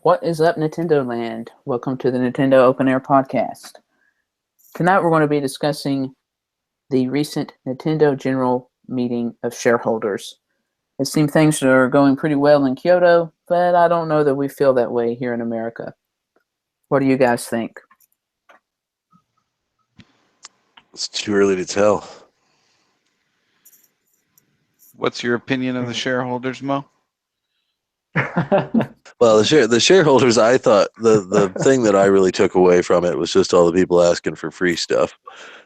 What is up, Nintendo Land? Welcome to the Nintendo Open Air Podcast. Tonight we're going to be discussing the recent Nintendo General Meeting of Shareholders. It seems things are going pretty well in Kyoto, but I don't know that we feel that way here in America. What do you guys think? It's too early to tell. What's your opinion of the shareholders, Mo? Well, the shareholders, I thought the thing that I really took away from it was just all the people asking for free stuff.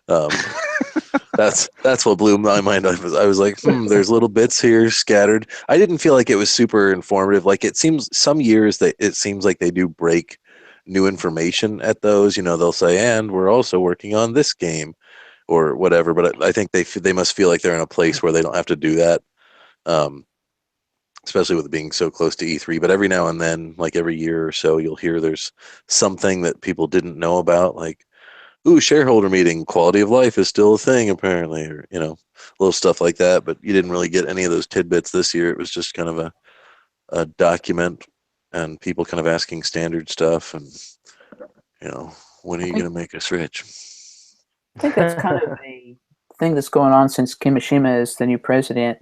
That's what blew my mind. I was like, there's little bits here scattered. I didn't feel like it was super informative. Like it seems some years that it seems like they do break new information at those. You know, they'll say, and we're also working on this game or whatever. But I think they must feel like they're in a place where they don't have to do that. Especially with it being so close to E3, but every now and then, like every year or so, you'll hear there's something that people didn't know about, like, ooh, shareholder meeting, quality of life is still a thing, apparently, or, you know, little stuff like that, but you didn't really get any of those tidbits this year. It was just kind of a document and people kind of asking standard stuff and, you know, when are you going to make us rich? I think that's kind of a thing that's going on since Kimishima is the new president,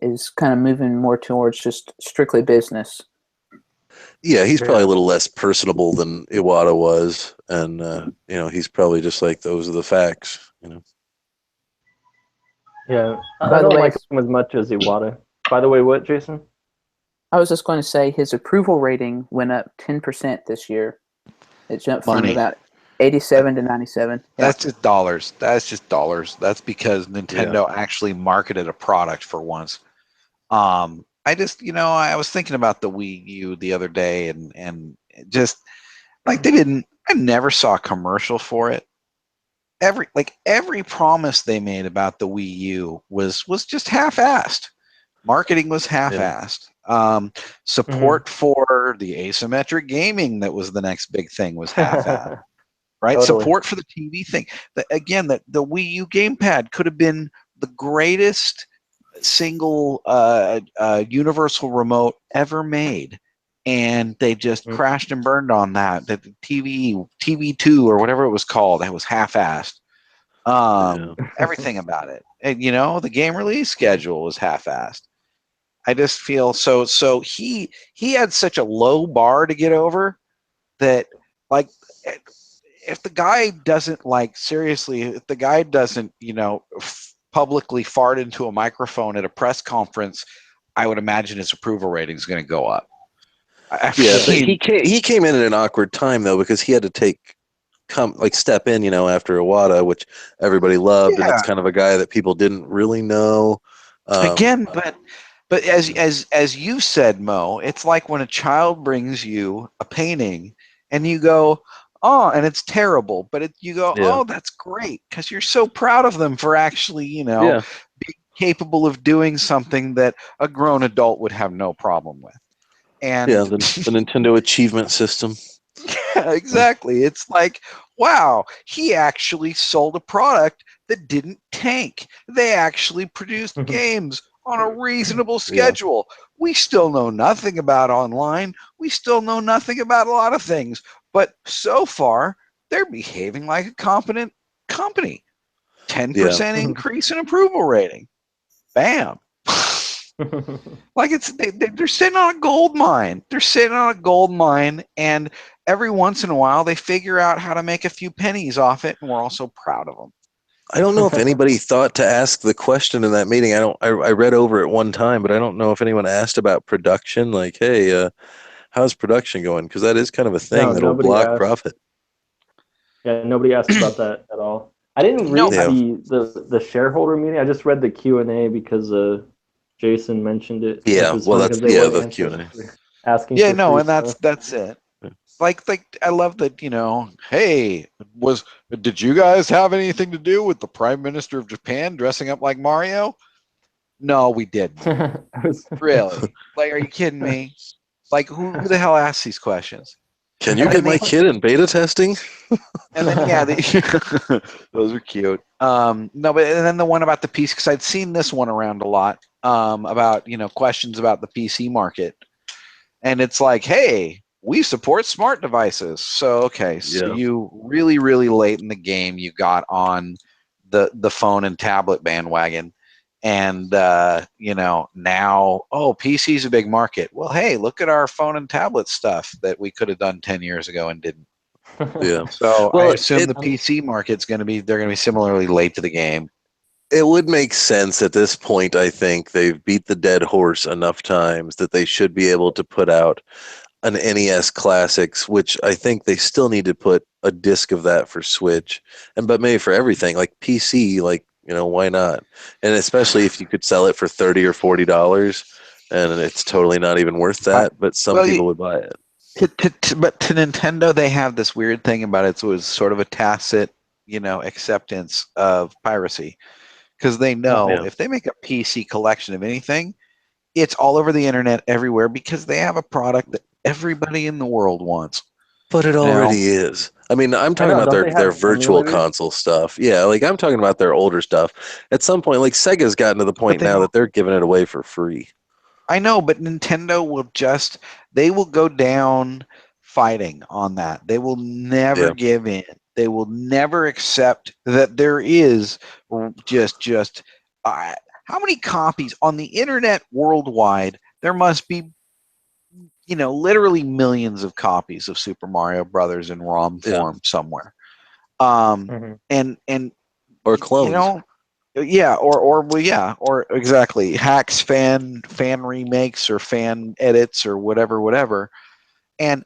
is kind of moving more towards just strictly business. Yeah, he's probably a little less personable than Iwata was, and you know, he's probably just like, those are the facts, you know. Yeah, I don't like him as much as Iwata. By the way, what, Jason? I was just going to say his approval rating went up 10% this year. It jumped from about 87 to 97. That's just dollars. That's just dollars. That's because Nintendo actually marketed a product for once. I just, you know, I was thinking about the Wii U the other day and just like I never saw a commercial for it. Every promise they made about the Wii U was just half-assed. Marketing was half-assed. Support for the asymmetric gaming that was the next big thing was half-assed. Right? Totally. Support for the TV thing. The Wii U gamepad could have been the greatest single universal remote ever made, and they just crashed and burned on that. The TV2 or whatever it was called, that was half-assed. Everything about it, and you know, the game release schedule was half-assed. I just feel so he had such a low bar to get over that, like, if the guy doesn't, like, seriously, if the guy doesn't, you know, publicly fart into a microphone at a press conference, I would imagine his approval rating is going to go up. Yeah, but he came in at an awkward time though, because he had to step in, you know, after Iwata, which everybody loved, and it's kind of a guy that people didn't really know. Again, but as you said, Mo, it's like when a child brings you a painting and you go, oh, and it's terrible, but you go, oh, that's great, because you're so proud of them for actually, you know, being capable of doing something that a grown adult would have no problem with. And the Nintendo achievement system. Yeah, exactly. It's like, wow, he actually sold a product that didn't tank. They actually produced games on a reasonable schedule. We still know nothing about online. We still know nothing about a lot of things. But so far, they're behaving like a competent company. 10% increase in approval rating. Bam. Like, they're sitting on a gold mine. They're sitting on a gold mine, and every once in a while they figure out how to make a few pennies off it, and we're all so proud of them. I don't know if anybody thought to ask the question in that meeting. I read over it one time, but I don't know if anyone asked about production. Like, hey, how's production going? Because that is kind of a thing that'll block profit. Yeah, nobody asked about that at all. I didn't read the shareholder meeting. I just read the Q&A because Jason mentioned it. Yeah, well, that's the Q&A. Asking. Yeah, no, and that's it. Like I love that, you know, hey, did you guys have anything to do with the Prime Minister of Japan dressing up like Mario? No, we didn't. Really? Like, are you kidding me? Like, who the hell asks these questions? Can you get my kid in beta testing? And then those are cute. No, but and then the one about the PC, because I'd seen this one around a lot, about, you know, questions about the PC market, and it's like, hey, we support smart devices. So okay, so you really, really late in the game, you got on the phone and tablet bandwagon, and now PC's a big market. Well, hey, look at our phone and tablet stuff that we could have done 10 years ago and didn't. Yeah. So I assume the PC market's they're going to be similarly late to the game. It would make sense at this point. I think they've beat the dead horse enough times that they should be able to put out an NES Classics, which I think they still need to put a disc of that for Switch, but maybe for everything, like PC, why not? And especially if you could sell it for $30 or $40, and it's totally not even worth that, but some people would buy it. But to Nintendo, they have this weird thing about it. So it was sort of a tacit, acceptance of piracy, because they know if they make a PC collection of anything, it's all over the internet everywhere because they have a product that everybody in the world wants. But it already is. I mean, I'm talking about their virtual console stuff. Yeah, like I'm talking about their older stuff. At some point, like Sega's gotten to the point now that they're giving it away for free. I know, but Nintendo they will go down fighting on that. They will never give in. They will never accept that there is just how many copies on the internet worldwide? There must be, literally millions of copies of Super Mario Brothers in ROM form somewhere. And or clones. Or exactly hacks, fan remakes or fan edits or whatever. And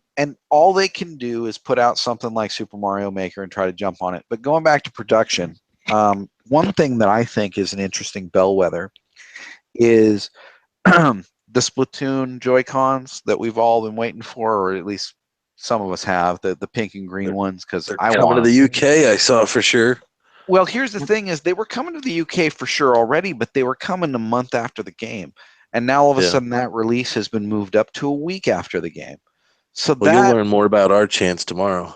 all they can do is put out something like Super Mario Maker and try to jump on it. But going back to production, one thing that I think is an interesting bellwether is the Splatoon Joy-Cons that we've all been waiting for, or at least some of us have, the pink and green ones, because I coming to the UK, I saw for sure. Well, here's the thing is they were coming to the UK for sure already, but they were coming a month after the game. And now all of a sudden that release has been moved up to a week after the game. So you'll learn more about our chance tomorrow.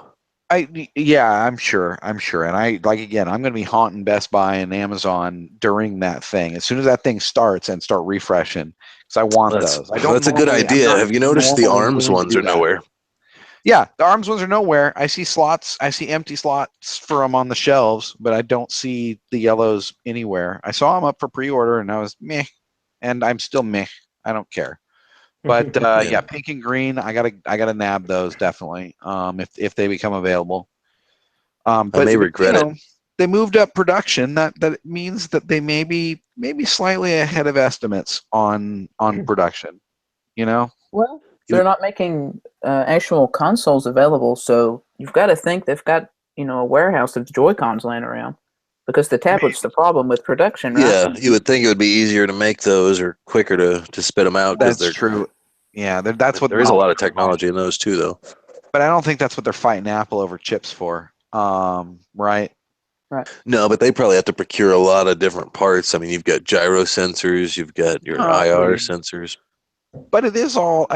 I'm sure. And I'm going to be haunting Best Buy and Amazon during that thing. As soon as that thing starts and start refreshing, because I want those. That's a good idea. Have you noticed the ARMS ones are nowhere? Yeah, the ARMS ones are nowhere. I see slots. I see empty slots for them on the shelves, but I don't see the yellows anywhere. I saw them up for pre-order, and I was meh, and I'm still meh. I don't care. But pink and green, I gotta nab those definitely. If they become available. But I may regret it. They moved up production. That means that they may be slightly ahead of estimates on production. Well, they're not making actual consoles available, so you've got to think they've got a warehouse of Joy-Cons laying around, because the tablet's the problem with production, right? Yeah, you would think it would be easier to make those or quicker to spit them out. That's true. Yeah, there is a lot of technology in those too, though. But I don't think that's what they're fighting Apple over chips for, right? Right. No, but they probably have to procure a lot of different parts. I mean, you've got gyro sensors, you've got your IR sensors. But it is all,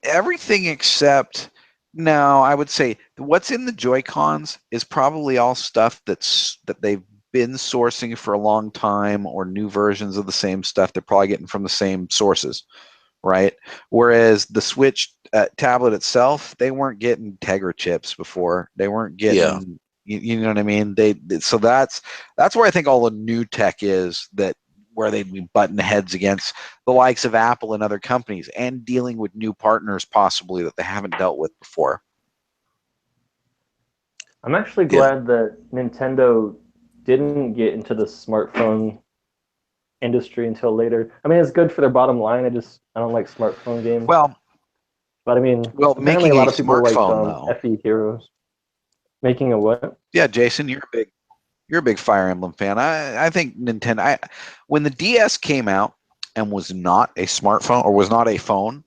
everything except, no, I would say what's in the Joy-Cons is probably all stuff that they've been sourcing for a long time, or new versions of the same stuff they're probably getting from the same sources, right? Whereas the Switch tablet itself, they weren't getting Tegra chips before. They weren't getting, you know what I mean? So that's where I think all the new tech is, where they'd be butting heads against the likes of Apple and other companies, and dealing with new partners possibly that they haven't dealt with before. I'm actually glad that Nintendo didn't get into the smartphone industry until later. It's good for their bottom line. I don't like smartphone games. Well, but apparently a lot of people like FE Heroes. Making a what? Yeah, Jason, you're a big Fire Emblem fan. I think Nintendo. When the DS came out and was not a smartphone, or was not a phone,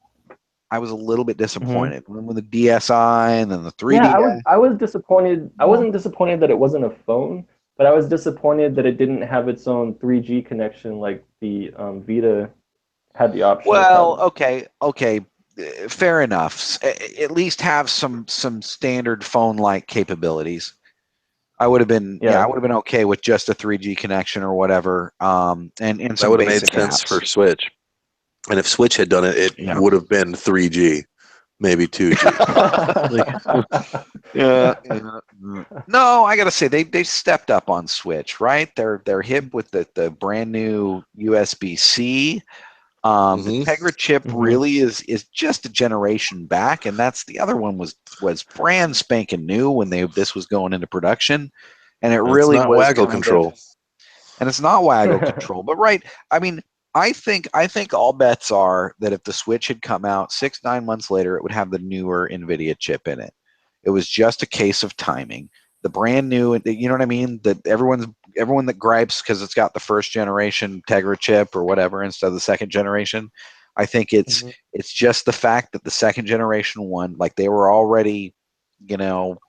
I was a little bit disappointed. When the DSi and then the 3D. Yeah, I was disappointed. I wasn't disappointed that it wasn't a phone, but I was disappointed that it didn't have its own 3G connection like the Vita had the option. Well, okay, fair enough. At least have some standard phone-like capabilities. I would have been I would have been okay with just a 3G connection or whatever. And that would have made sense for Switch. And if Switch had done it, it would have been 3G. maybe 2G. Yeah. No, I gotta say they've stepped up on Switch, right? They're hip with the brand new USB-C. The Mhm. Tegra chip Mhm. really is just a generation back, and that's the other one was brand spanking new when this was going into production, and it It's really not was waggle kind control. of, and it's not waggle control, but right. I mean, I think all bets are that if the Switch had come out 6-9 months later, it would have the newer NVIDIA chip in it. It was just a case of timing. The brand new, you know what I mean? That everyone that gripes because it's got the first generation Tegra chip or whatever instead of the second generation. I think it's just the fact that the second generation one, like they were already,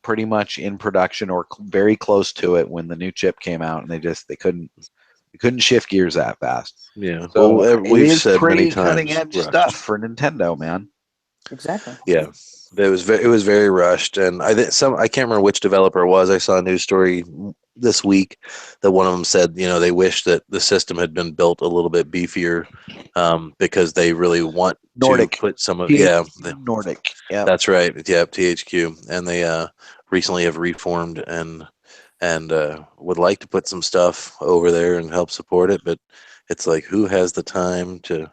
pretty much in production or very close to it when the new chip came out, and they couldn't shift gears that fast. Yeah. So Well, it we've is said many pretty cutting times, edge rushed. stuff for Nintendo, man. Exactly. Yeah, it was very rushed, and I think I can't remember which developer it was. I saw a news story this week that one of them said, they wish that the system had been built a little bit beefier, because they really want Nordic. to put some of Nordic. Yeah. that's right. Yeah, THQ, and they recently have reformed and would like to put some stuff over there and help support it, but it's like, who has the time to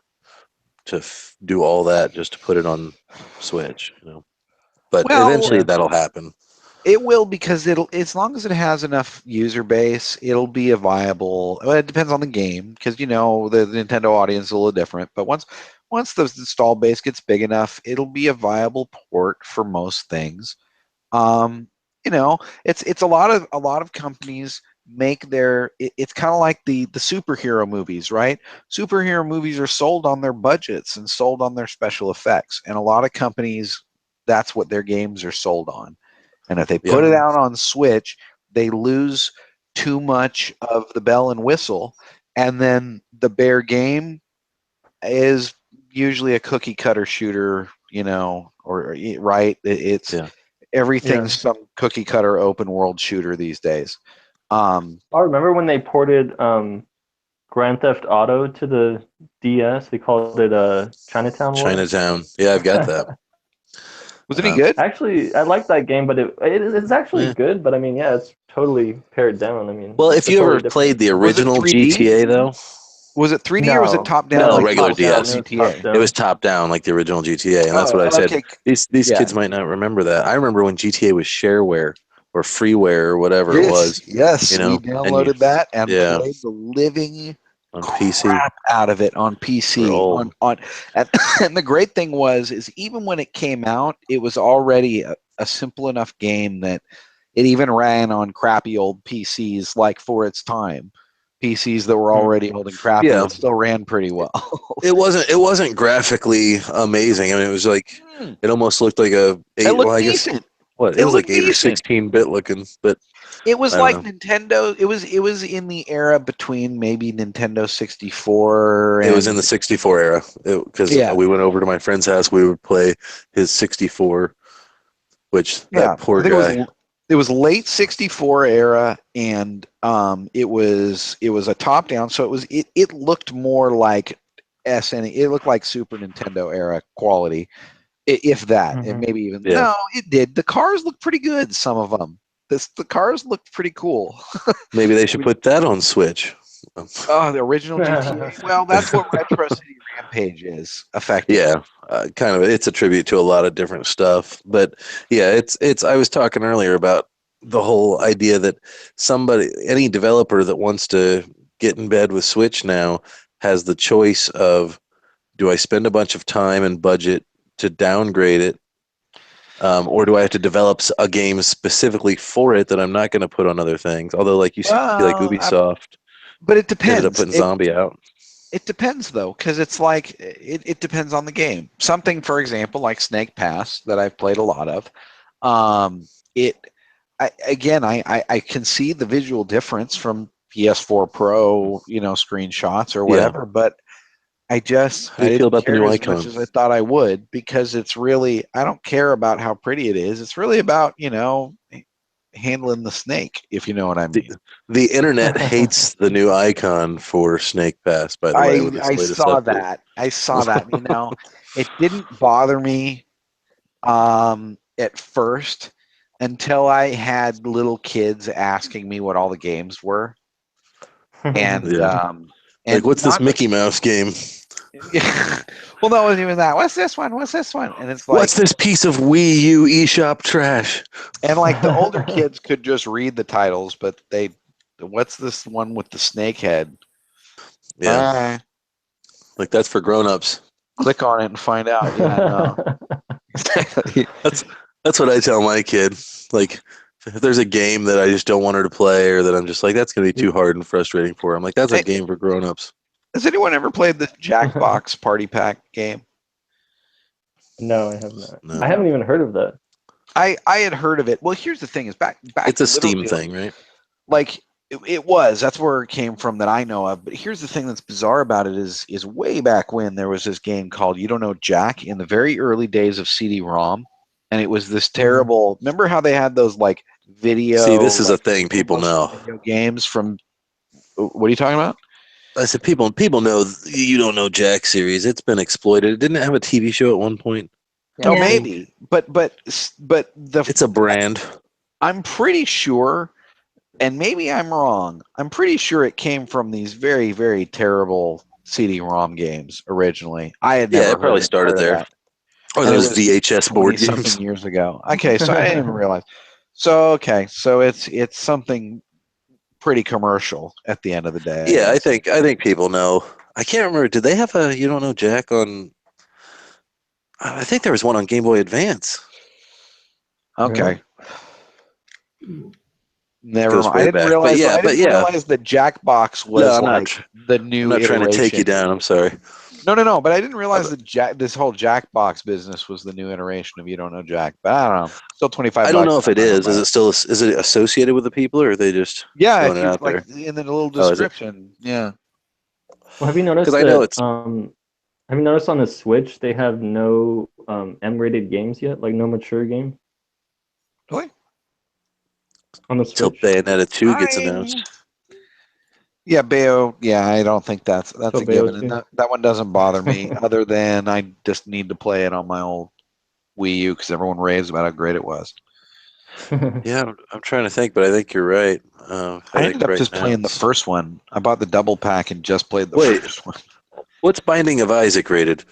do all that just to put it on Switch, But Well, eventually that'll happen. it will, because it'll, as long as it has enough user base, it'll be a viable. Well, it depends on the game, because the Nintendo audience is a little different. But once the install base gets big enough, it'll be a viable port for most things. Um, it's a lot of companies make it's kind of like the superhero movies, right? Superhero movies are sold on their budgets and sold on their special effects, and a lot of companies, that's what their games are sold on. And if they put it out on Switch, they lose too much of the bell and whistle, and then the bare game is usually a cookie cutter shooter, or right? It's everything's some cookie cutter open world shooter these days. I remember when they ported Grand Theft Auto to the DS. They called it Chinatown Wars. Chinatown. Yeah, I've got that. Was it any good? Actually, I like that game, but it's actually good. But I mean, yeah, it's totally pared down. I mean, well, if you totally ever played the Was it original 3D? GTA though, Was it 3D or was it top down? No, like regular top down DS. GTA? It was top down like the original GTA, and that's what I said. Okay. These kids might not remember that. I remember when GTA was shareware or freeware or whatever it was. Yes, we downloaded that and played the living on PC crap out of it on PC. And the great thing is even when it came out, it was already a simple enough game that it even ran on crappy old PCs, like for its time. PCs that were already old and crappy, it still ran pretty well. It wasn't graphically amazing. I mean, it was like it almost looked like a 8. It looked well, I decent. guess what it was like 8 or 16-bit looking, but it was like Nintendo. It was in the era between maybe Nintendo 64. It was in the 64 era because we went over to my friend's house. We would play his 64, which that poor guy. It was late 64 era, and it was a top down. So it looked more like SN. It looked like Super Nintendo era quality, if that, and maybe even no. It did. The cars looked pretty good. Some of them. The cars looked pretty cool. Maybe they should put that on Switch. Oh, the original GTA. Well, that's what Retro City Rampage is, effectively. Yeah, kind of. It's a tribute to a lot of different stuff. But yeah, it's. I was talking earlier about the whole idea that any developer that wants to get in bed with Switch now has the choice of, do I spend a bunch of time and budget to downgrade it, or do I have to develop a game specifically for it that I'm not going to put on other things? Although, like you see, like Ubisoft, but it depends. Ended up putting Zombie out. It depends, though, because it's like it depends on the game. Something, for example, like Snake Pass that I've played a lot of. I can see the visual difference from PS4 Pro, screenshots or whatever, but I didn't care as much as I thought I would, because it's really, I don't care about how pretty it is. It's really about, handling the snake, if you know what I mean. The internet hates the new icon for Snake Pass, by the way. I saw that. It didn't bother me at first, until I had little kids asking me what all the games were, and Yeah. and Like, what's this not- Mickey Mouse game? well, no, it wasn't even that. What's this one? What's this one? And it's like, What's this piece of Wii U eShop trash? and like the older kids could just read the titles, but what's this one with the snake head? Yeah. All right, Like, that's for grown-ups. click on it and find out. Yeah, no, exactly. That's what I tell my kid. Like, if there's a game that I just don't want her to play, or that I'm just like, that's going to be too hard and frustrating for her, I'm like, that's a Hey, game for grown-ups. has anyone ever played the Jackbox Party Pack game? No, I have not. No. I haven't even heard of that. I had heard of it. Well, here's the thing: is back. It's a Steam literally, thing, right? Like it was. That's where it came from that I know of. But here's the thing that's bizarre about it is way back when there was this game called You Don't Know Jack in the very early days of CD-ROM, and it was this terrible. Remember how they had those like video? See, this is like, a thing people know. video games from. What are you talking about? I said people know You Don't Know Jack series. It's been exploited. Didn't it have a TV show at one point? Yeah, Oh, I think- maybe, but the It's a brand. I'm pretty sure, and maybe I'm wrong, I'm pretty sure it came from these very, very terrible CD-ROM games originally. I had never Yeah, it probably heard started of there. that. Or And it those was VHS board 20-something games. years ago. Okay, so I didn't even realize. So it's something pretty commercial at the end of the day. Yeah, I guess. think people know. I can't remember. Did they have a You Don't Know Jack on? I think there was one on Game Boy Advance. Okay. Never Goes mind. way I didn't back. realize. But yeah, I didn't realize that Jackbox was No, I'm like not. the I'm new not trying to take you iteration. down. I'm sorry. No. But I didn't realize that this whole Jackbox business was the new iteration of You Don't Know Jack. But I don't know. Still 25 I don't bucks. know if it is. Is it still? Is it associated with the people, or are they just Yeah, throwing if it you out like there? in the little Oh, is it? description. Yeah. Well, have you noticed Because I know that? it's. Have you noticed on the Switch they have no M-rated games yet? Like no mature game Really? on the Till Switch. Bayonetta 2 gets announced. Yeah, Bayo. Yeah, I don't think that's So a given, Bayo and too. that one doesn't bother me. Other than I just need to play it on my old Wii U because everyone raves about how great it was. Yeah, I'm trying to think, but I think you're right. I think ended up right just now playing the it's- first one. I bought the double pack and just played the Wait. first one. What's Binding of Isaac rated?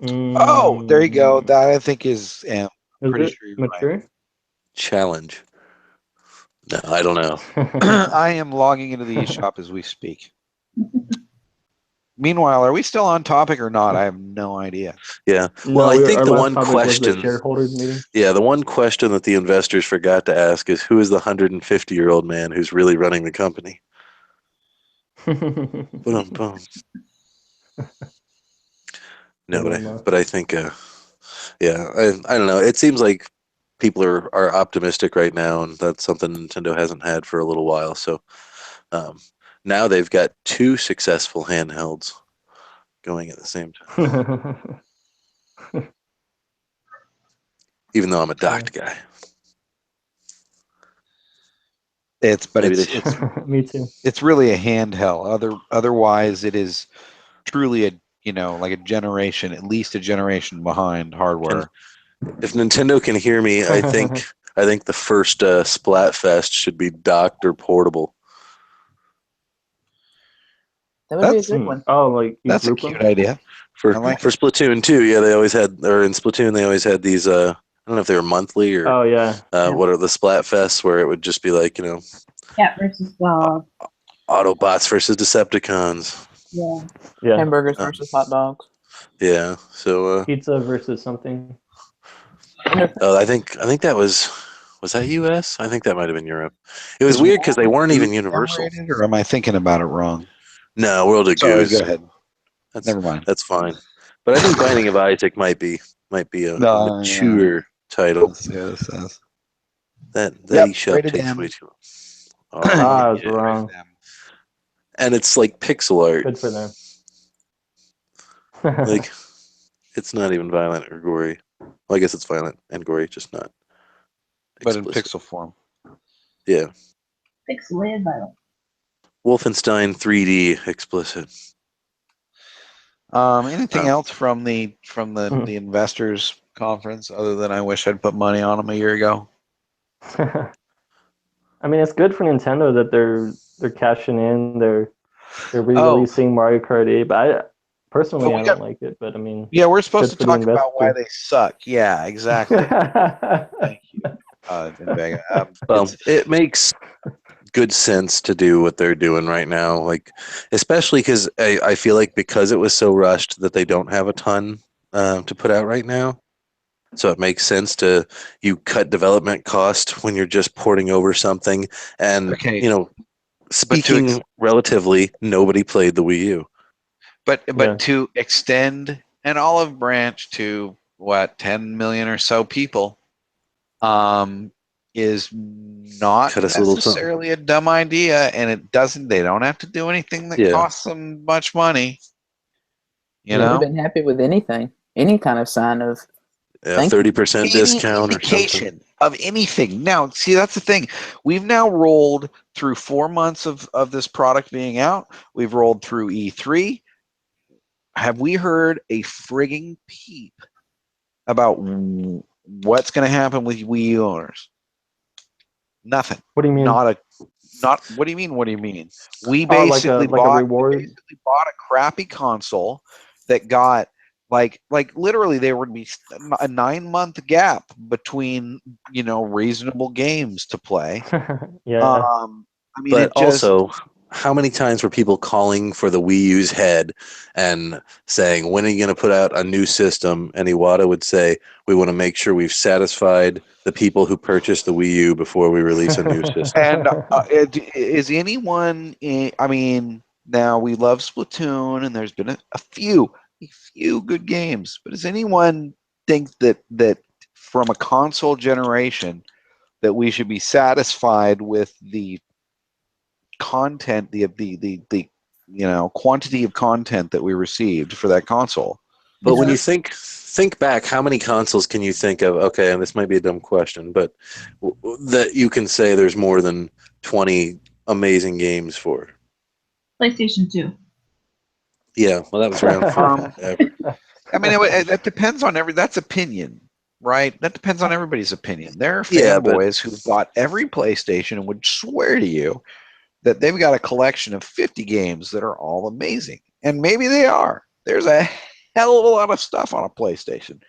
Oh, there you go. That I think is. Is pretty it sure you're mature? Challenge. No, I don't know. I am logging into the eShop as we speak. Meanwhile, are we still on topic or not? I have no idea. Yeah. No, Well, I think our the last one topic was the question. shareholders meeting. Yeah, the one question that the investors forgot to ask is who is the 150-year-old man who's really running the company? Boom, boom. No, but I think, yeah, I don't know. It seems like people are optimistic right now, and that's something Nintendo hasn't had for a little while. So now they've got two successful handhelds going at the same time. Even though I'm a docked guy. It's Me too. it's really a handheld. Otherwise, it is truly a like a generation, at least a generation behind hardware. If Nintendo can hear me, I think the first Splatfest should be docked or portable. That would be a That's- good one. Oh, like you That's a group cute them? idea. For I like Splatoon 2, yeah, they always had, or in Splatoon they always had these. I don't know if they were monthly or Oh yeah. what are the Splatfests where it would just be like Cat versus dog. Autobots versus Decepticons. Yeah. Yeah. Hamburgers versus hot dogs. Yeah, so Pizza versus something. I think that was that U.S. I think that might have been Europe. It was weird because they weren't even universal. M-rated, or am I thinking about it wrong? No, World of Sorry, Goose. go ahead. Never mind. That's fine. But I think Binding of Isaac might be a No, mature title. Let's see what it says. That Yep, eShop rated takes M. way too long. I Oh, was wrong. and it's like pixel art. Good for them. Like it's not even violent or gory. Well, I guess it's violent and gory, just not But in explicit. pixel form. Yeah. Pixelated violent. Wolfenstein 3D explicit. Anything else from the investors conference other than I wish I'd put money on them a year ago? I mean, it's good for Nintendo that they're cashing in. They're re-releasing Mario Kart 8, but I personally I don't like it. But I mean, yeah, we're supposed to good for the talk about why investor. they suck. Yeah, exactly. Thank you, Jim Vega. Well, it makes good sense to do what they're doing right now, like especially because I feel like because it was so rushed that they don't have a ton to put out right now. So it makes sense to you cut development cost when you're just porting over something. And Okay. you know, speaking relatively, nobody played the Wii U. But Yeah. to extend an olive branch to what 10 million or so people, is not Cut us a little something. necessarily a dumb idea, and they don't have to do anything that costs them much money. You know, We've been happy with anything, any kind of sign of 30% discount or something of anything. Now, see, that's the thing. We've now rolled through 4 months of this product being out. We've rolled through E3. Have we heard a frigging peep about what's going to happen with Wii U owners? Nothing. What do you mean? What do you mean? What do you mean? We basically basically a reward. bought a crappy console that got like literally there would be a 9-month gap between reasonable games to play. Yeah. I mean, but also, how many times were people calling for the Wii U's head and saying, when are you going to put out a new system? And Iwata would say, we want to make sure we've satisfied the people who purchased the Wii U before we release a new system. And is anyone, I mean, now we love Splatoon and there's been a few good games, but does anyone think that from a console generation that we should be satisfied with the content, the quantity of content that we received for that console? But when you think back, how many consoles can you think of? Okay, and this might be a dumb question, but that you can say there's more than 20 amazing games for? PlayStation 2. Yeah, well, that was around forever. I mean, that depends on that's opinion, right? That depends on everybody's opinion. There are fanboys who've bought every PlayStation and would swear to you that they've got a collection of 50 games that are all amazing. And maybe they are. There's a hell of a lot of stuff on a PlayStation.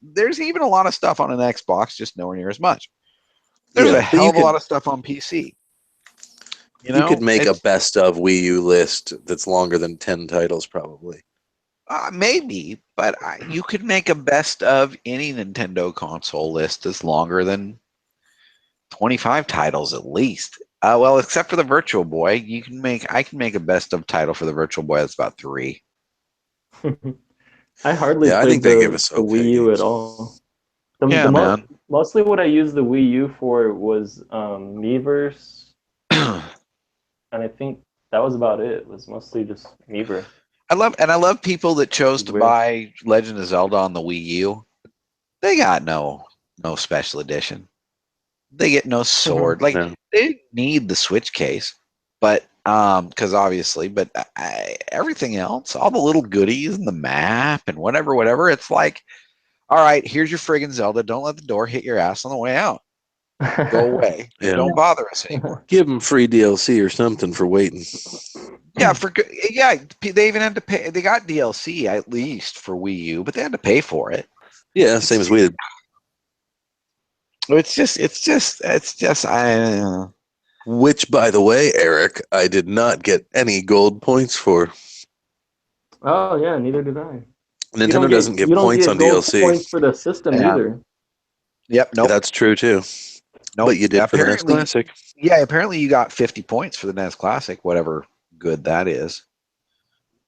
There's even a lot of stuff on an Xbox, just nowhere near as much. There's a hell of a lot of stuff on PC. You could make a best of Wii U list that's longer than 10 titles, probably. Maybe, but you could make a best of any Nintendo console list that's longer than 25 titles at least. Well, except for the Virtual Boy, I can make a best of title for the Virtual Boy that's about 3. I hardly played the Wii U at all. Mostly what I used the Wii U for was Miiverse, and I think that was about it. It was mostly just Miiverse. I love people that chose to buy Legend of Zelda on the Wii U. They got no special edition. They get no sword. They didn't need the Switch case, but because obviously, but everything else, all the little goodies and the map and whatever, it's like, all right, here's your friggin' Zelda. Don't let the door hit your ass on the way out. Go away. Don't bother us anymore. Give them free DLC or something for waiting. Yeah, they even had to pay. They got DLC at least for Wii U, but they had to pay for it. Yeah, same as we did. It's just. Which, by the way, Eric, I did not get any gold points for. Oh yeah, neither did I. Nintendo doesn't give points on DLC. Points for the system either. Yep, nope. Yeah, that's true too. Nope. But you did for the NES Classic. Yeah, apparently you got 50 points for the NES Classic, whatever good that is.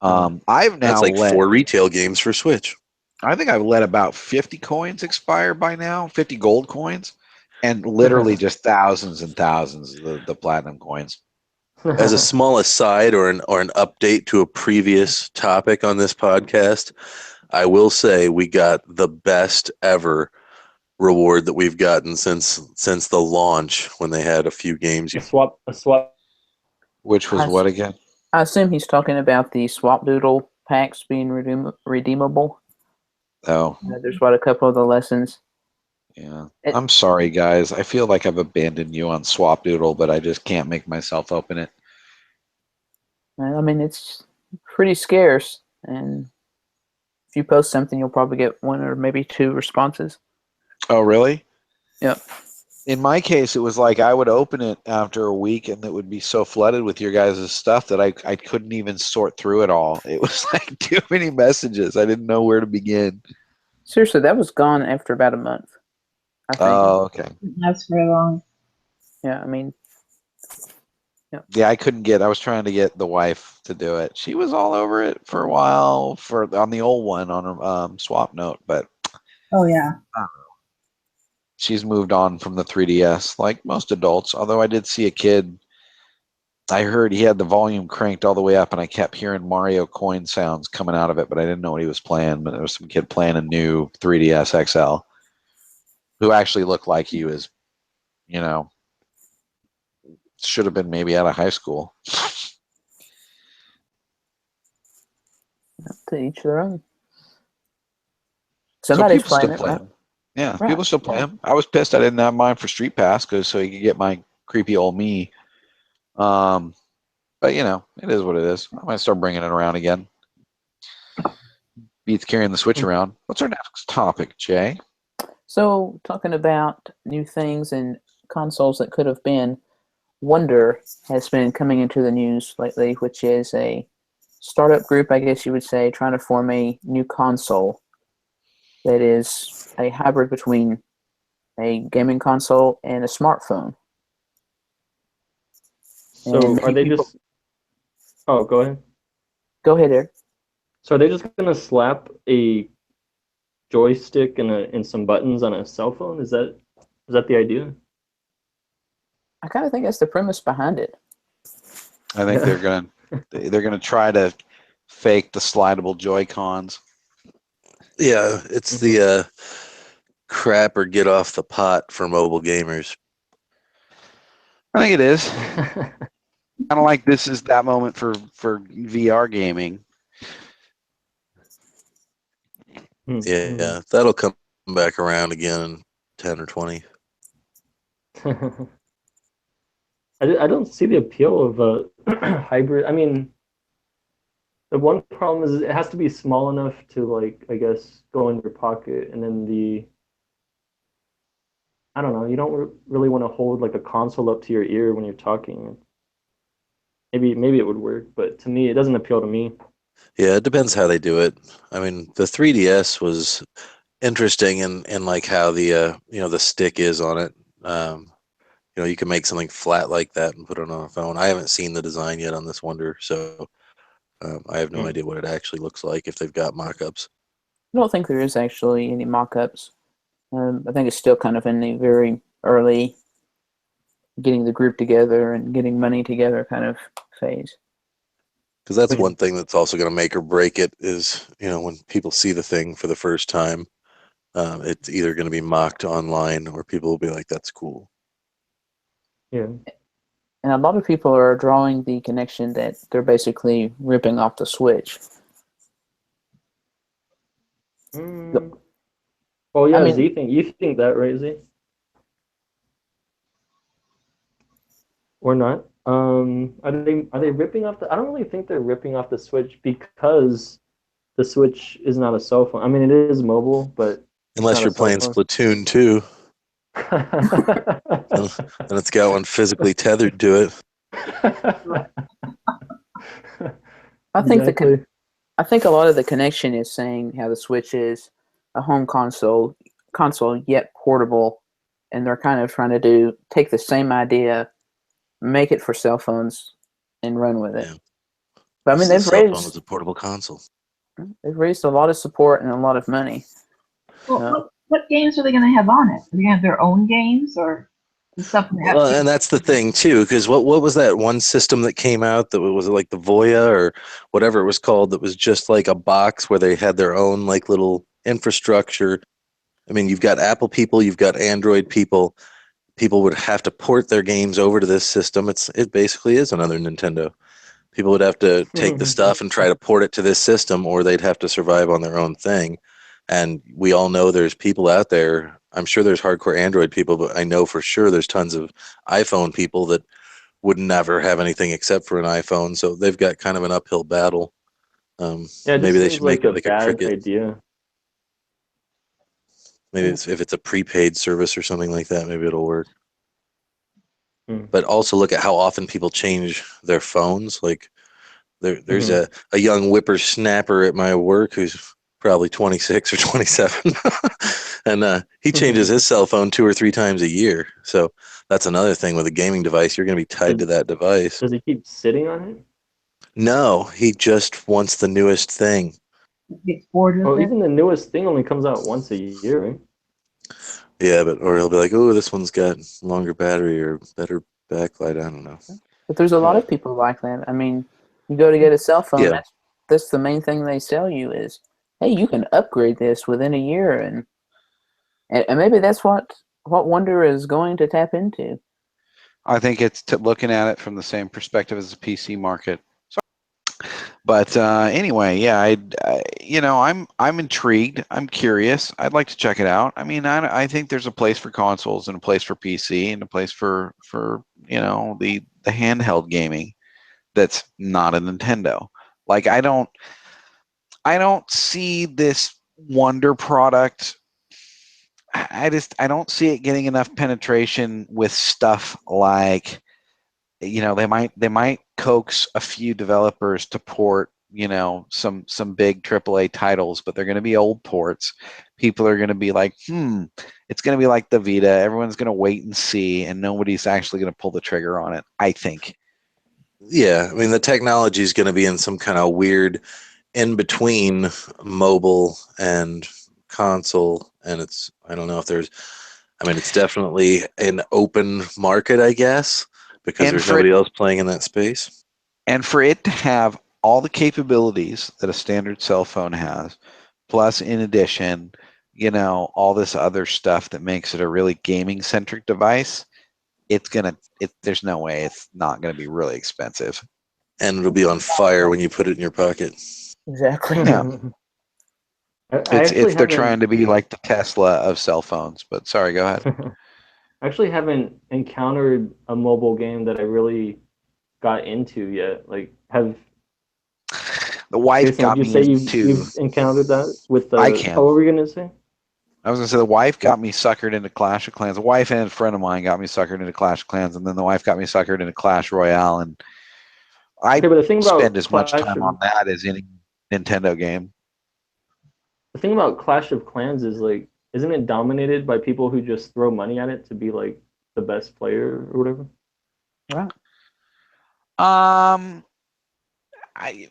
I've now that's 4 retail games for Switch. I think I've let about 50 coins expire by now, 50 gold coins, and literally just thousands and thousands of the platinum coins. As a small aside or an update to a previous topic on this podcast, I will say we got the best ever reward that we've gotten since the launch when they had a few games. A swap. Which was what again? I assume he's talking about the swap Doodle packs being redeemable. Oh, There's a couple of the lessons. yeah. I'm sorry, guys. I feel like I've abandoned you on Swap Doodle, but I just can't make myself open it. I mean, it's pretty scarce, and if you post something, you'll probably get 1 or maybe 2 responses. Oh, really? Yep. In my case, it was like I would open it after a week, and it would be so flooded with your guys' stuff that I couldn't even sort through it all. It was like too many messages. I didn't know where to begin. Seriously, that was gone after about a month, I think. Oh, okay. That's very long. Yeah, I mean, Yeah, I was trying to get the wife to do it. She was all over it for a while on the old one on Swap Note, but Oh yeah. she's moved on from the 3DS like most adults. Although I did see a kid, I heard he had the volume cranked all the way up, and I kept hearing Mario coin sounds coming out of it, but I didn't know what he was playing. But there was some kid playing a new 3DS XL who actually looked like he was, should have been maybe out of high school. to each their own. So Somebody's people still playing it, play right? him. Yeah, Right. people still play him. I was pissed I didn't have mine for Street Pass so you could get my creepy old me. But it is what it is. I might start bringing it around again. Beats carrying the Switch around. What's our next topic, Jay? So, talking about new things and consoles that could have been, Wonder has been coming into the news lately, which is a startup group, I guess you would say, trying to form a new console that is a hybrid between a gaming console and a smartphone. So are they just... Oh, go ahead. Go ahead, Eric. So are they just going to slap a joystick and some buttons on a cell phone? Is that the idea? I kind of think that's the premise behind it. I think they're gonna try to fake the slidable Joy-Cons. Yeah, it's the crap or get off the pot for mobile gamers. I think it is. Kind of like this is that moment for VR gaming. Yeah, that'll come back around again in 10 or 20. I don't see the appeal of a hybrid. I mean, the one problem is it has to be small enough to, like, I guess, go in your pocket, and then I don't know, you don't really want to hold like a console up to your ear when you're talking. Maybe it would work, but to me, it doesn't appeal to me. Yeah, it depends how they do it. I mean, the 3DS was interesting in like how the the stick is on it. You can make something flat like that and put it on a phone. I haven't seen the design yet on this Wonder, so I have no idea what it actually looks like if they've got mock-ups. I don't think there is actually any mock-ups. I think it's still kind of in the very early getting the group together and getting money together kind of phase. Because that's one thing that's also going to make or break it is, when people see the thing for the first time, it's either going to be mocked online or people will be like, that's cool. Yeah. And a lot of people are drawing the connection that they're basically ripping off the Switch. Oh yeah, you think that, right, Z? Or not? Are they ripping off I don't really think they're ripping off the Switch because the Switch is not a cell phone. I mean, it is mobile, but unless you're playing Splatoon 2, and it's got one physically tethered to it. I think a lot of the connection is saying how the Switch is a home console yet portable, and they're kind of trying to take the same idea, make it for cell phones, and run with it. Yeah. But I mean, cell phone is a portable console. They've raised a lot of support and a lot of money. Well, what games are they going to have on it? Are they going to have their own games or stuff? And that's the thing too, because what was that one system that came out that was like the Voya or whatever it was called that was just like a box where they had their own like little infrastructure. I mean, you've got Apple people, you've got Android people. People would have to port their games over to this system. It basically is another Nintendo. People would have to take the stuff and try to port it to this system, or they'd have to survive on their own thing. And we all know there's people out there. I'm sure there's hardcore Android people, but I know for sure there's tons of iPhone people that would never have anything except for an iPhone. So they've got kind of an uphill battle. Yeah, it maybe they seems should make like it like a bad Cricket. idea. Maybe if it's a prepaid service or something like that, maybe it'll work. Hmm. But also look at how often people change their phones. Like there's a young whippersnapper at my work who's probably 26 or 27, and he changes his cell phone 2 or 3 times a year. So that's another thing with a gaming device. You're going to be tied to that device. Does he keep sitting on it? No, he just wants the newest thing. Gets bored with it. Even the newest thing only comes out once a year, right? Yeah, or he'll be like, "Oh, this one's got longer battery or better backlight." I don't know. But there's a lot of people like that. I mean, you go to get a cell phone. Yeah. That's the main thing they sell you is, hey, you can upgrade this within a year, and maybe that's what Wonder is going to tap into. I think it's looking at it from the same perspective as the PC market. But anyway, yeah, I'm intrigued. I'm curious. I'd like to check it out. I mean, I think there's a place for consoles and a place for PC and a place for the handheld gaming that's not a Nintendo. Like I don't see this Wonder product. I don't see it getting enough penetration with stuff like, they might coax a few developers to port, some big AAA titles, but they're going to be old ports. People are going to be like, it's going to be like the Vita. Everyone's going to wait and see, and nobody's actually going to pull the trigger on it, I think. Yeah, I mean, the technology is going to be in some kind of weird in between mobile and console, and I don't know if it's definitely an open market, I guess, because there's nobody else playing in that space. And for it to have all the capabilities that a standard cell phone has, plus in addition, all this other stuff that makes it a really gaming centric device, there's no way it's not going to be really expensive. And it'll be on fire when you put it in your pocket. Exactly. Yeah. They're trying to be like the Tesla of cell phones, but sorry, go ahead. I actually haven't encountered a mobile game that I really got into yet. Like, the wife got me into. You've encountered that with the. I can. Oh, what were we gonna say? I was gonna say the wife got me suckered into Clash of Clans. The wife and a friend of mine got me suckered into Clash of Clans, and then the wife got me suckered into Clash Royale. And I spend as much time on that as any Nintendo game. The thing about Clash of Clans is, like, isn't it dominated by people who just throw money at it to be like the best player or whatever? Right.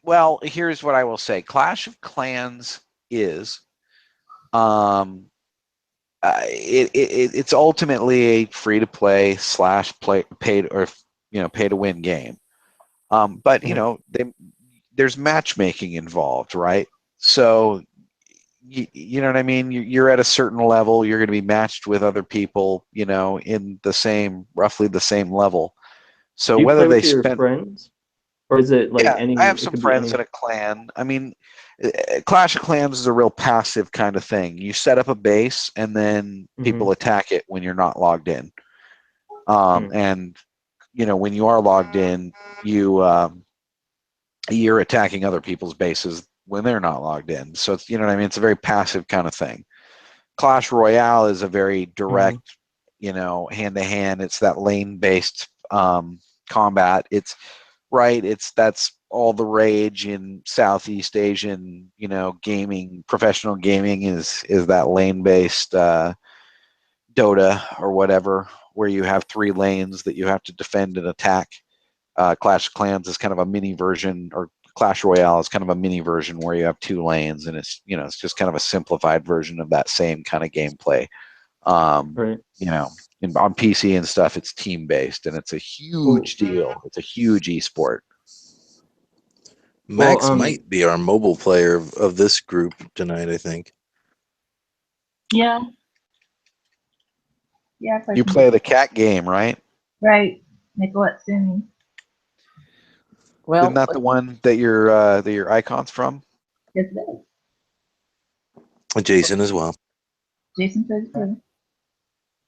Well, here's what I will say. Clash of Clans is it's ultimately a free to play / paid or pay to win game. But there's matchmaking involved, right? So you know what I mean? You're at a certain level, you're going to be matched with other people, in roughly the same level. So Do you whether play with they your friends, or is it like any? I have some friends in a clan. I mean, Clash of Clans is a real passive kind of thing. You set up a base, and then people attack it when you're not logged in. And when you are logged in, you're attacking other people's bases when they're not logged in. So it's, what I mean? It's a very passive kind of thing. Clash Royale is a very direct, hand-to-hand. It's that lane-based combat. That's all the rage in Southeast Asian, gaming, professional gaming is that lane-based Dota or whatever, where you have 3 lanes that you have to defend and attack. Clash of Clans is kind of a mini version, or Clash Royale is kind of a mini version where you have 2 lanes, and it's it's just kind of a simplified version of that same kind of gameplay. Right. On PC and stuff, it's team based, and it's a huge deal. It's a huge esport. Max might be our mobile player of this group tonight, I think. Yeah. Yeah. You play the cat game, right? Right. Nicolette Sumi. Well, isn't that the one that your icon's from? Yes, it is. Jason as well. Jason says too.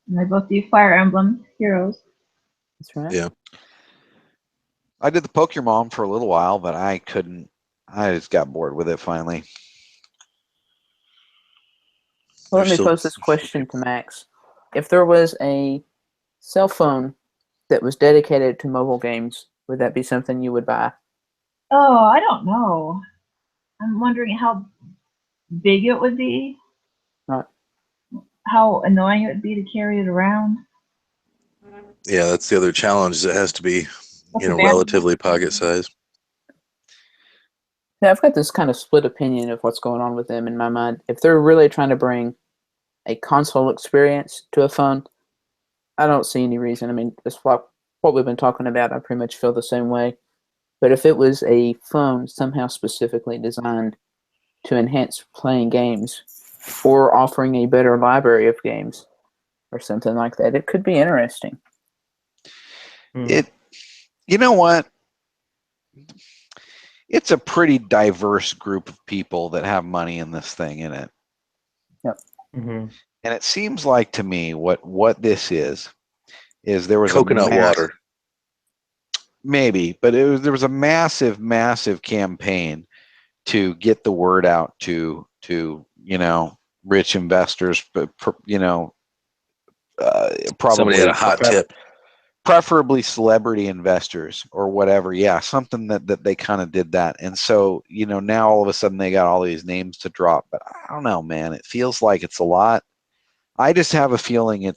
And they both do Fire Emblem Heroes. that's right. Yeah. I did the Pokemon for a little while, but I couldn't. I just got bored with it finally. Well, let There's me still- pose this question to Max. If there was a cell phone that was dedicated to mobile games, would that be something you would buy? Oh, I don't know. I'm wondering how big it would be. Right. How annoying it would be to carry it around. Yeah, that's the other challenge. Is it has to be, relatively pocket size. Yeah, I've got this kind of split opinion of what's going on with them in my mind. If they're really trying to bring a console experience to a phone, I don't see any reason. I mean, it's what we've been talking about. I pretty much feel the same way. But if it was a phone somehow specifically designed to enhance playing games or offering a better library of games or something like that, it could be interesting. You know what? It's a pretty diverse group of people that have money in this thing in it. Yep. And it seems like to me what this is there was Coconut water. Maybe, but there was a massive campaign to get the word out to rich investors, but probably Somebody had a hot tip. preferably celebrity investors or whatever. Yeah, something that they kind of did that. And so, now all of a sudden they got all these names to drop. But I don't know, man. It feels like it's a lot. I just have a feeling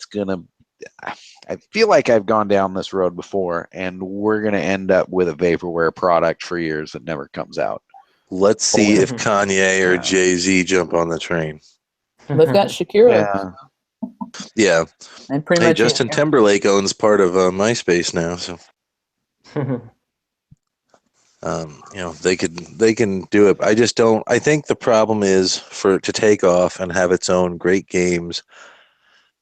I feel like I've gone down this road before, and we're going to end up with a vaporware product for years that never comes out. Let's see if Kanye or Jay-Z jump on the train. They've got Shakira. Yeah. And pretty Hey, much Justin Timberlake owns part of MySpace now, so they can do it. I just don't. I think the problem is for it to take off and have its own great games.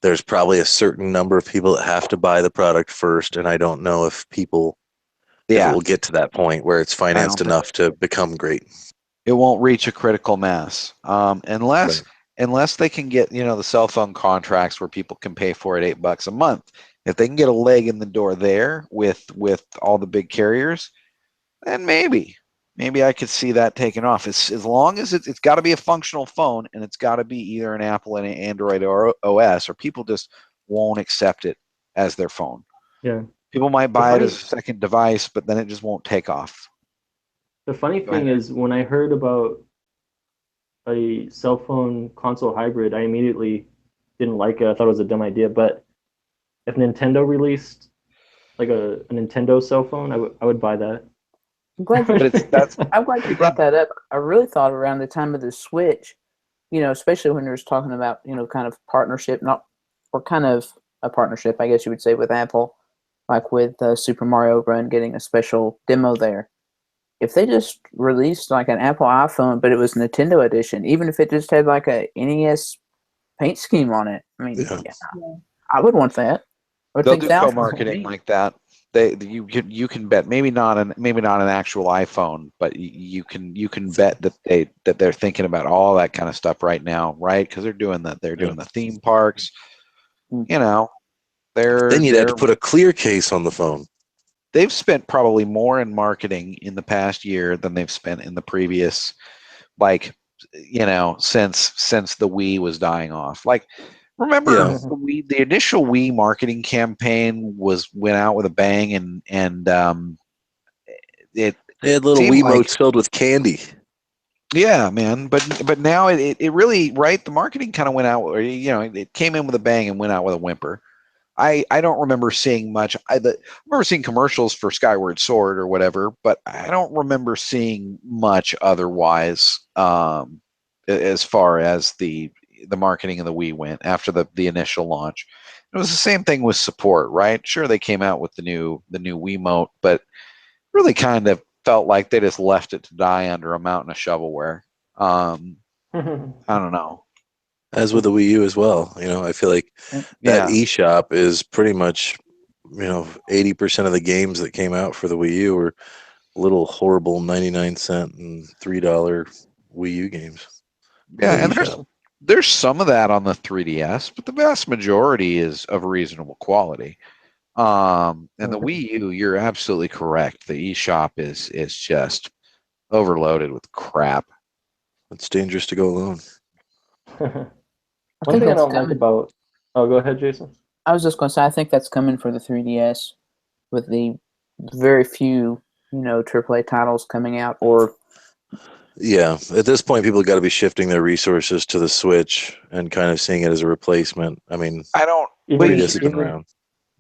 There's probably a certain number of people that have to buy the product first, and I don't know if it will get to that point where it's financed enough to become great. It won't reach a critical mass unless they can get the cell phone contracts where people can pay for it $8 a month. If they can get a leg in the door there with all the big carriers, then maybe I could see that taking off. As long as it's got to be a functional phone, and it's got to be either an Apple and an Android or OS, or people just won't accept it as their phone. Yeah. People might buy it as a second device, but then it just won't take off. The funny thing is, when I heard about a cell phone console hybrid, I immediately didn't like it. I thought it was a dumb idea. But if Nintendo released like a Nintendo cell phone, I would buy that. I'm glad you brought that up. I really thought around the time of the Switch, especially when there's talking about, kind of partnership, kind of a partnership, I guess you would say, with Apple, like with Super Mario Run getting a special demo there. If they just released like an Apple iPhone, but it was Nintendo edition, even if it just had like a NES paint scheme on it, I mean, I would want that. They'll do co-marketing like that. You can bet maybe not an actual iPhone, but you can bet that they're thinking about all that kind of stuff right now, right? Because they're doing the theme parks. Then you'd have to put a clear case on the phone. They've spent probably more in marketing in the past year than they've spent in the previous, since the Wii was dying off. Like, remember the initial Wii marketing campaign went out with a bang, and it had little Wiimotes filled with candy. Yeah, man. But now it really, right? The marketing kind of went out, or it came in with a bang and went out with a whimper. I don't remember seeing much. I remember seeing commercials for Skyward Sword or whatever, but I don't remember seeing much otherwise as far as the marketing of the Wii went after the initial launch. It was the same thing with support, right? Sure, they came out with the new Wiimote, but really kind of felt like they just left it to die under a mountain of shovelware. I don't know. As with the Wii U as well, I feel like that eShop is pretty much, 80% of the games that came out for the Wii U were little horrible 99-cent and $3 Wii U games. Yeah, and there's some of that on the 3DS, but the vast majority is of reasonable quality. And the Wii U, you're absolutely correct. The eShop is just overloaded with crap. It's dangerous to go alone. One thing I don't like about... Oh, go ahead, Jason. I was just going to say, I think that's coming for the 3DS with the very few, AAA titles coming out. Or yeah, at this point, people got to be shifting their resources to the Switch and kind of seeing it as a replacement. I mean, I don't. 3DS has been around.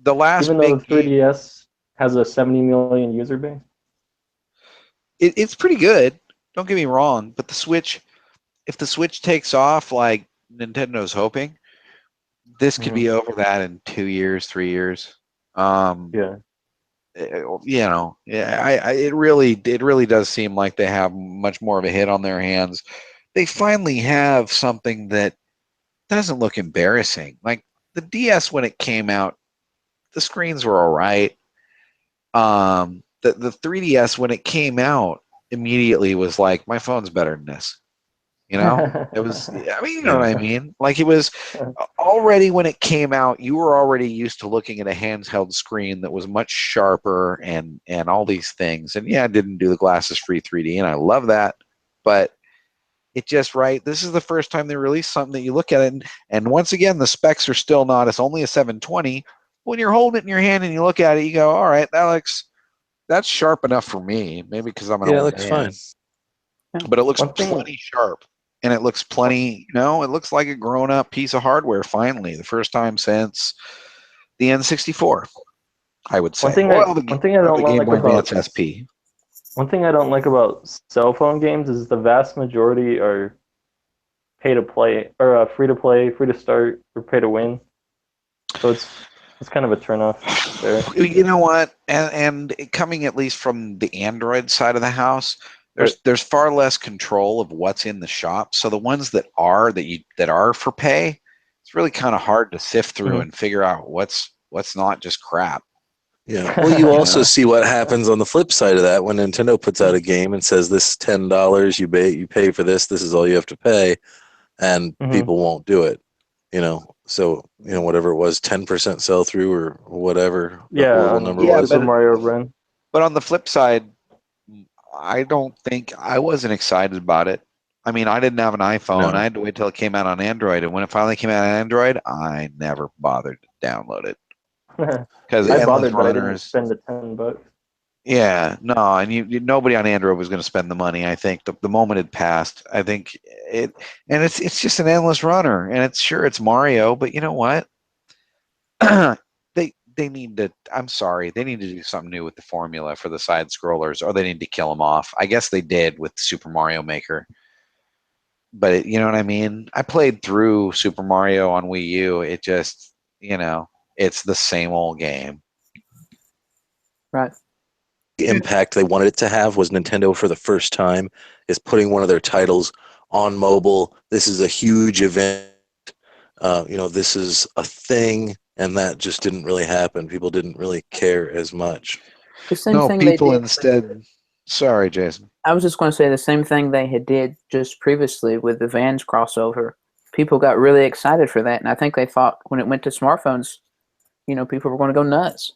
The last, even though the 3DS has a 70 million user base, it's pretty good. Don't get me wrong, but the Switch, if the Switch takes off like Nintendo's hoping, this could be over that in 2 years, 3 years. Yeah. It really does seem like they have much more of a hit on their hands. They finally have something that doesn't look embarrassing. Like the DS when it came out, the screens were all right. The 3DS when it came out immediately was like, my phone's better than this. It was, I mean, you know what I mean? Like it was already when it came out, you were already used to looking at a handheld screen that was much sharper and all these things. And yeah, it didn't do the glasses free 3D, and I love that. But it just, this is the first time they released something that you look at it, and once again, the specs are still not, it's only a 720. When you're holding it in your hand and you look at it, you go, all right, that's sharp enough for me. Maybe because I'm an old it looks man. fine. But it looks plenty sharp. And it looks plenty, it looks like a grown-up piece of hardware, finally. The first time since the N64, I would say. One thing I don't like Game Boy about Advance SP. One thing I don't like about cell phone games is the vast majority are pay to play, or free to play, free to start, or pay to win. So it's kind of a turnoff there. You know what? And coming at least from the Android side of the house, there's far less control of what's in the shop. So the ones that are for pay, it's really kind of hard to sift through and figure out what's not just crap. Yeah. Well, you also see what happens on the flip side of that when Nintendo puts out a game and says this is $10, you pay for this is all you have to pay, and people won't do it. So whatever it was, 10% sell through or whatever the horrible number was. Super Mario Run. But on the flip side, I wasn't excited about it. I mean, I didn't have an iPhone. No. I had to wait till it came out on Android, and when it finally came out on Android, I never bothered to download it because I bothered, but I didn't spend the $10. Yeah, no, and nobody on Android was going to spend the money. I think the moment had passed. I think it's just an endless runner, and it's Mario, but you know what? they need to. I'm sorry, they need to do something new with the formula for the side scrollers, or they need to kill them off. I guess they did with Super Mario Maker, but you know what I mean. I played through Super Mario on Wii U. It just, it's the same old game. Right. The impact they wanted it to have was Nintendo for the first time is putting one of their titles on mobile. This is a huge event. This is a thing, and that just didn't really happen. People didn't really care as much. The same thing people they did instead. Sorry, Jason. I was just going to say the same thing they had did just previously with the Vans crossover. People got really excited for that, and I think they thought when it went to smartphones, people were going to go nuts.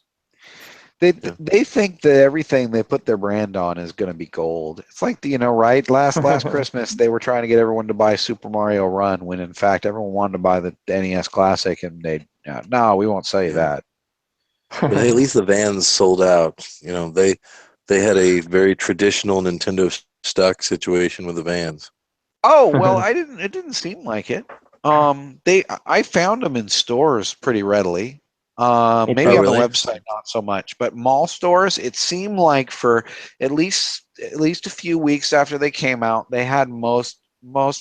They think that everything they put their brand on is going to be gold. It's like right? Last Christmas they were trying to get everyone to buy Super Mario Run when in fact everyone wanted to buy the NES Classic, and no, we won't sell you that. But hey, at least the Vans sold out. They had a very traditional Nintendo stock situation with the Vans. Oh well, it didn't seem like it. I found them in stores pretty readily. Maybe on the website not so much, but mall stores, it seemed like for at least a few weeks after they came out, they had most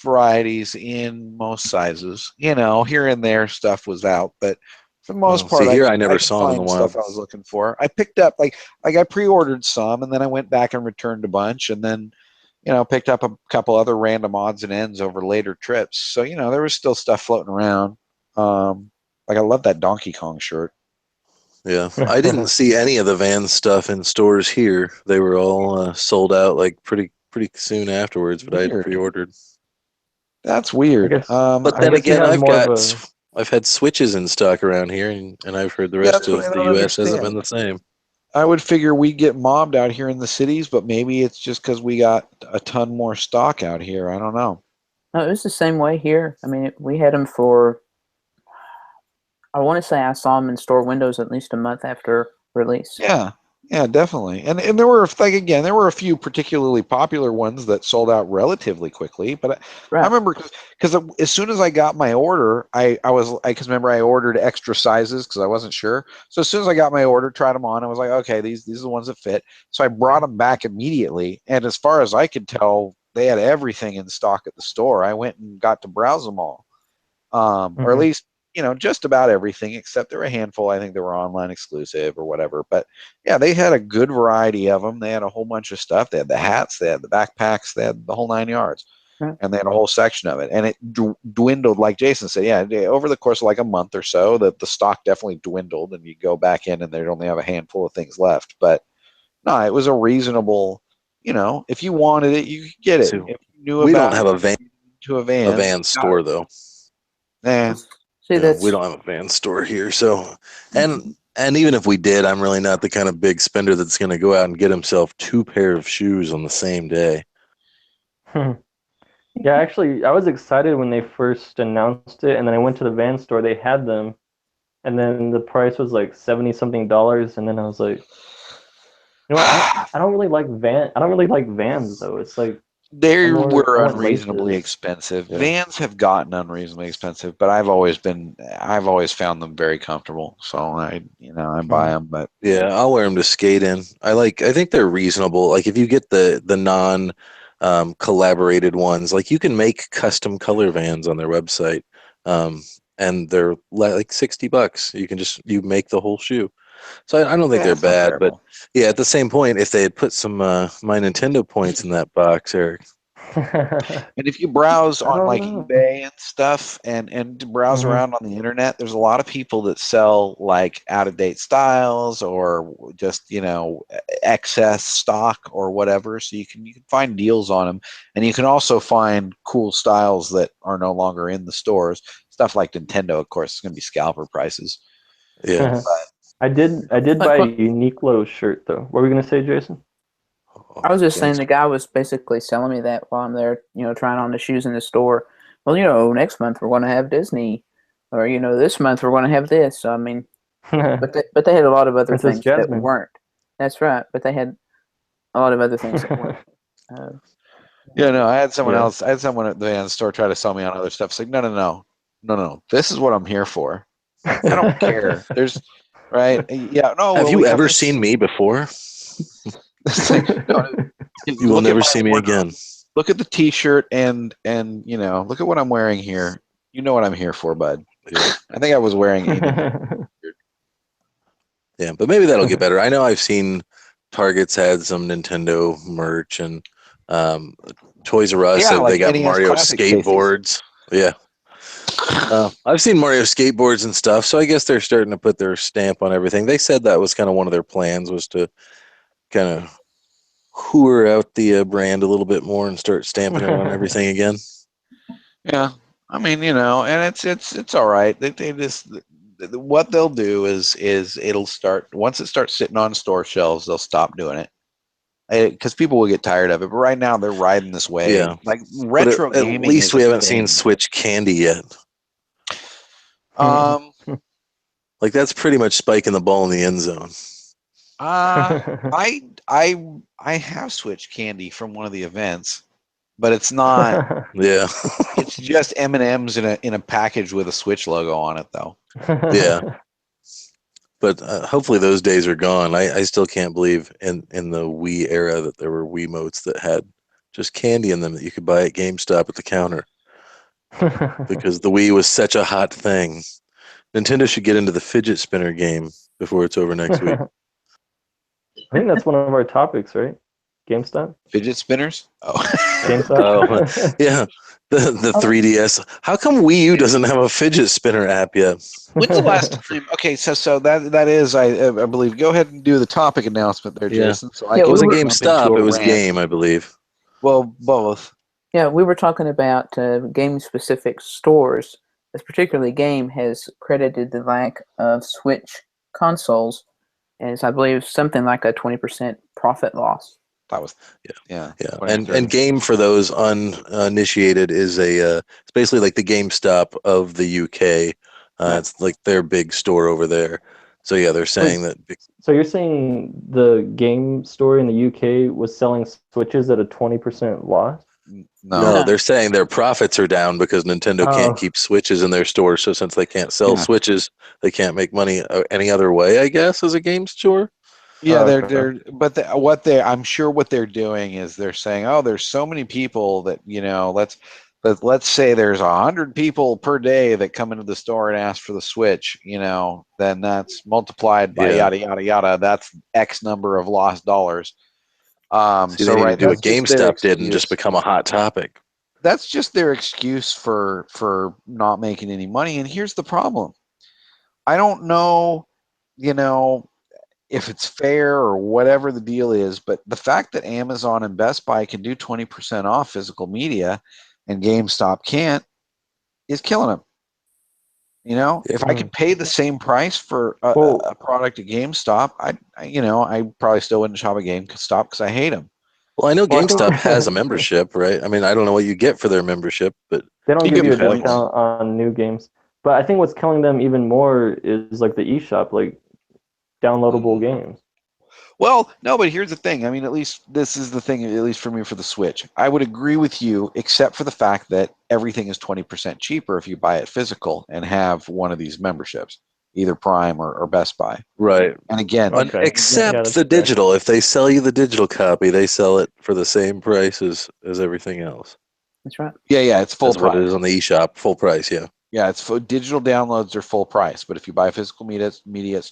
varieties in most sizes. Here and there stuff was out, but for the most part, I never saw them in the wild. Stuff I was looking for. I picked up like I pre-ordered some, and then I went back and returned a bunch, and then picked up a couple other random odds and ends over later trips. So there was still stuff floating around. Like I love that Donkey Kong shirt. Yeah, I didn't see any of the van stuff in stores here. They were all sold out like pretty soon afterwards, but I had Weird. pre-ordered. That's weird. But I then guess you again, have I've more got of a. I've had Switches in stock around here, and I've heard the Yeah, rest that's what I of the don't U.S. hasn't been understand. the same. I would figure we get mobbed out here in the cities, but maybe it's just because we got a ton more stock out here. I don't know. No, it was the same way here. I mean, we had them for, I want to say I saw them in store windows at least a month after release. Yeah, definitely. And there were there were a few particularly popular ones that sold out relatively quickly. But I remember because as soon as I got my order, because remember I ordered extra sizes because I wasn't sure. So as soon as I got my order, tried them on, I was like, okay, these are the ones that fit. So I brought them back immediately, and as far as I could tell, they had everything in stock at the store. I went and got to browse them all, or at least just about everything, except there were a handful. I think they were online exclusive or whatever. But yeah, they had a good variety of them. They had a whole bunch of stuff. They had the hats, they had the backpacks, they had the whole 9 yards, and they had a whole section of it. And it dwindled, like Jason said. Yeah, over the course of like a month or so, the stock definitely dwindled, and you go back in and they only have a handful of things left. But no, it was a reasonable. If you wanted it, you could get it. So If you knew we about don't have a van store though. Nah. See, we don't have a van store here, so and even if we did, I'm really not the kind of big spender that's going to go out and get himself 2 pair of shoes on the same day. Yeah, actually, I was excited when they first announced it, and then I went to the van store. They had them, and then the price was like $70-something, and then I was like, I don't really like vans though. It's like They I were want unreasonably races. expensive. Yeah. Vans have gotten unreasonably expensive, but I've always found them very comfortable. So I buy them. But yeah, I'll wear them to skate in. I think they're reasonable. Like if you get the non collaborated ones, like you can make custom color vans on their website, and they're like $60. You can you make the whole shoe. So I don't think they're that's not bad, but terrible. yeah, at the same point, if they had put some my Nintendo points in that box, Eric. And if you browse on like eBay and stuff and browse around on the internet, there's a lot of people that sell like out of date styles or just excess stock or whatever. So you can find deals on them, and you can also find cool styles that are no longer in the stores. Stuff like Nintendo, of course, is going to be scalper prices. Yeah. I did buy a Uniqlo shirt though. What were we gonna say, Jason? I was just saying the guy was basically selling me that while I'm there, trying on the shoes in the store. Well, next month we're going to have Disney, or this month we're going to have this. So I mean, but they had a lot of other Princess things Jasmine. that weren't. That's right, but they had a lot of other things that weren't. I had someone else. I had someone at the van store try to sell me on other stuff. It's like, no. This is what I'm here for. I don't care. There's right. Yeah. No. Have you ever seen me before? You will never see me again. Look at the T-shirt and look at what I'm wearing here. You know what I'm here for, bud. Yeah. I think I was wearing a yeah, but maybe that'll get better. I know I've seen Target's had some Nintendo merch, and Toys R Us said they got NES Mario Classic skateboards. Cases. Yeah. I've seen Mario skateboards and stuff, so I guess they're starting to put their stamp on everything. They said that was kind of one of their plans, was to kind of hoover out the brand a little bit more and start stamping it on everything again. Yeah, I mean, and it's all right. They just what they'll do is it'll start once it starts sitting on store shelves, they'll stop doing it because people will get tired of it. But right now they're riding this wave. Yeah, like retro at gaming. Least we haven't seen Switch candy yet. Like that's pretty much spiking the ball in the end zone. I have Switch candy from one of the events, but it's not. Yeah, it's just M&Ms in a package with a Switch logo on it, though. Yeah, but hopefully those days are gone. I still can't believe in the Wii era that there were Wiimotes that had just candy in them that you could buy at GameStop at the counter. Because the Wii was such a hot thing. Nintendo should get into the fidget spinner game before it's over next week. I think that's one of our topics, right? GameStop? Fidget spinners? Oh. GameStop? Oh, yeah. The 3DS. How come Wii U doesn't have a fidget spinner app yet? When's the last time? Okay, so that is I believe. Go ahead and do the topic announcement there, Yeah. Jason. So Yeah, It wasn't jump into GameStop. a It was rant. Game, I believe. Well, both. Yeah, we were talking about game-specific stores. This particularly Game has credited the lack of Switch consoles as, I believe, something like a 20% profit loss. That was yeah. Yeah, 20 to 30. and Game, for those uninitiated, is it's basically like the GameStop of the UK. It's like their big store over there. So yeah, they're saying that. So you're saying the game store in the UK was selling Switches at a 20% loss? No, they're saying their profits are down because Nintendo can't Oh. keep Switches in their store. So since they can't sell Yeah. Switches, they can't make money any other way, I guess, as a game store. Yeah, Okay. I'm sure what they're doing is they're saying, oh, there's so many people that, let's say there's 100 people per day that come into the store and ask for the Switch, then that's multiplied by Yeah. yada yada yada. That's X number of lost dollars. See, they need to do what that's just their GameStop did and just excuse. become a hot topic. That's just their excuse for not making any money. And here's the problem. I don't know, if it's fair or whatever the deal is, but the fact that Amazon and Best Buy can do 20% off physical media and GameStop can't is killing them. If I could pay the same price for a product at GameStop, I probably still wouldn't shop at GameStop because I hate them. Well, I know Well, I GameStop think- has a membership, right? I mean, I don't know what you get for their membership, but They don't You give get you a points. discount on new games. But I think what's killing them even more is like the eShop, like downloadable games. Well, no, but here's the thing. I mean, at least this is the thing, at least for me for the Switch. I would agree with you, except for the fact that everything is 20% cheaper if you buy it physical and have one of these memberships, either Prime or Best Buy. right. And again, Okay. Except Yeah, that's the fair. digital. If they sell you the digital copy, they sell it for the same price as everything else. That's right. yeah, it's full That's what it price. is on the eShop, full price. Yeah. Yeah, it's for digital downloads are full price, but if you buy physical media, it's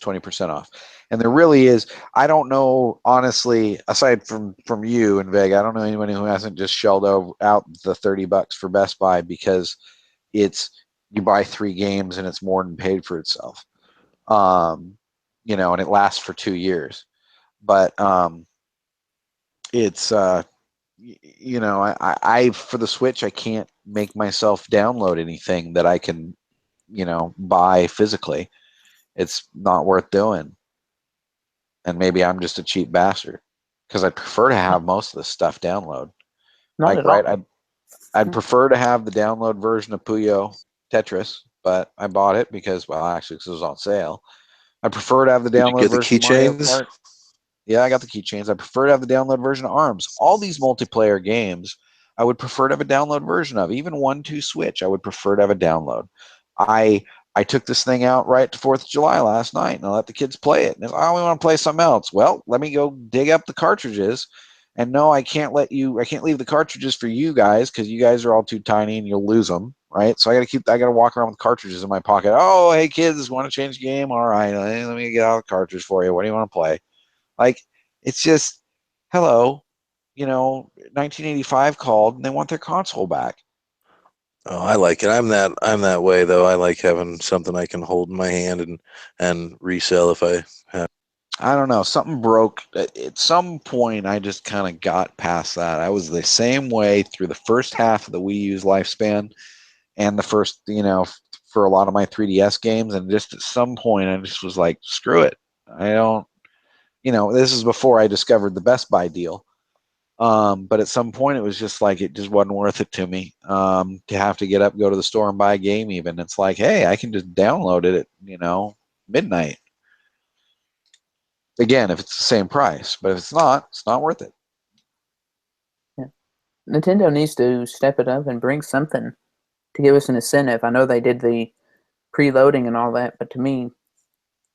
20% off. And there really is. I don't know, honestly, aside from you and Vega, I don't know anyone who hasn't just shelled out the $30 for Best Buy because it's you buy 3 games and it's more than paid for itself. And it lasts for 2 years. But it's I for the Switch, I can't make myself download anything that I can buy physically. It's not worth doing. And maybe I'm just a cheap bastard because I'd prefer to have most of the stuff download. Not at all. I'd prefer to have the download version of Puyo Tetris, but I bought it because it was on sale. I prefer to have the Did you download get the version of Mario keychains? Kart. Yeah, I got the keychains. I prefer to have the download version of ARMS. All these multiplayer games, I would prefer to have a download version of. Even 1-2 Switch, I would prefer to have a download. I took this thing out right to 4th of July last night, and I let the kids play it. And if, we want to play something else. Well, let me go dig up the cartridges. And no, I can't leave the cartridges for you guys because you guys are all too tiny and you'll lose them, right? So I got to walk around with cartridges in my pocket. Oh, hey kids, want to change the game? All right, let me get out the cartridge for you. What do you want to play? Like, it's just, hello, 1985 called and they want their console back. Oh, I like it. I'm that way though. I like having something I can hold in my hand and resell if I have. I don't know. Something broke. At some point, I just kind of got past that. I was the same way through the first half of the Wii U's lifespan and the first, for a lot of my 3DS games. And just at some point, I just was like, screw it. I don't, this is before I discovered the Best Buy deal. But at some point, it was just like it just wasn't worth it to me to have to get up, go to the store, and buy a game. Even it's like, hey, I can just download it at midnight. Again, if it's the same price, but if it's not worth it. Yeah. Nintendo needs to step it up and bring something to give us an incentive. I know they did the preloading and all that, but to me,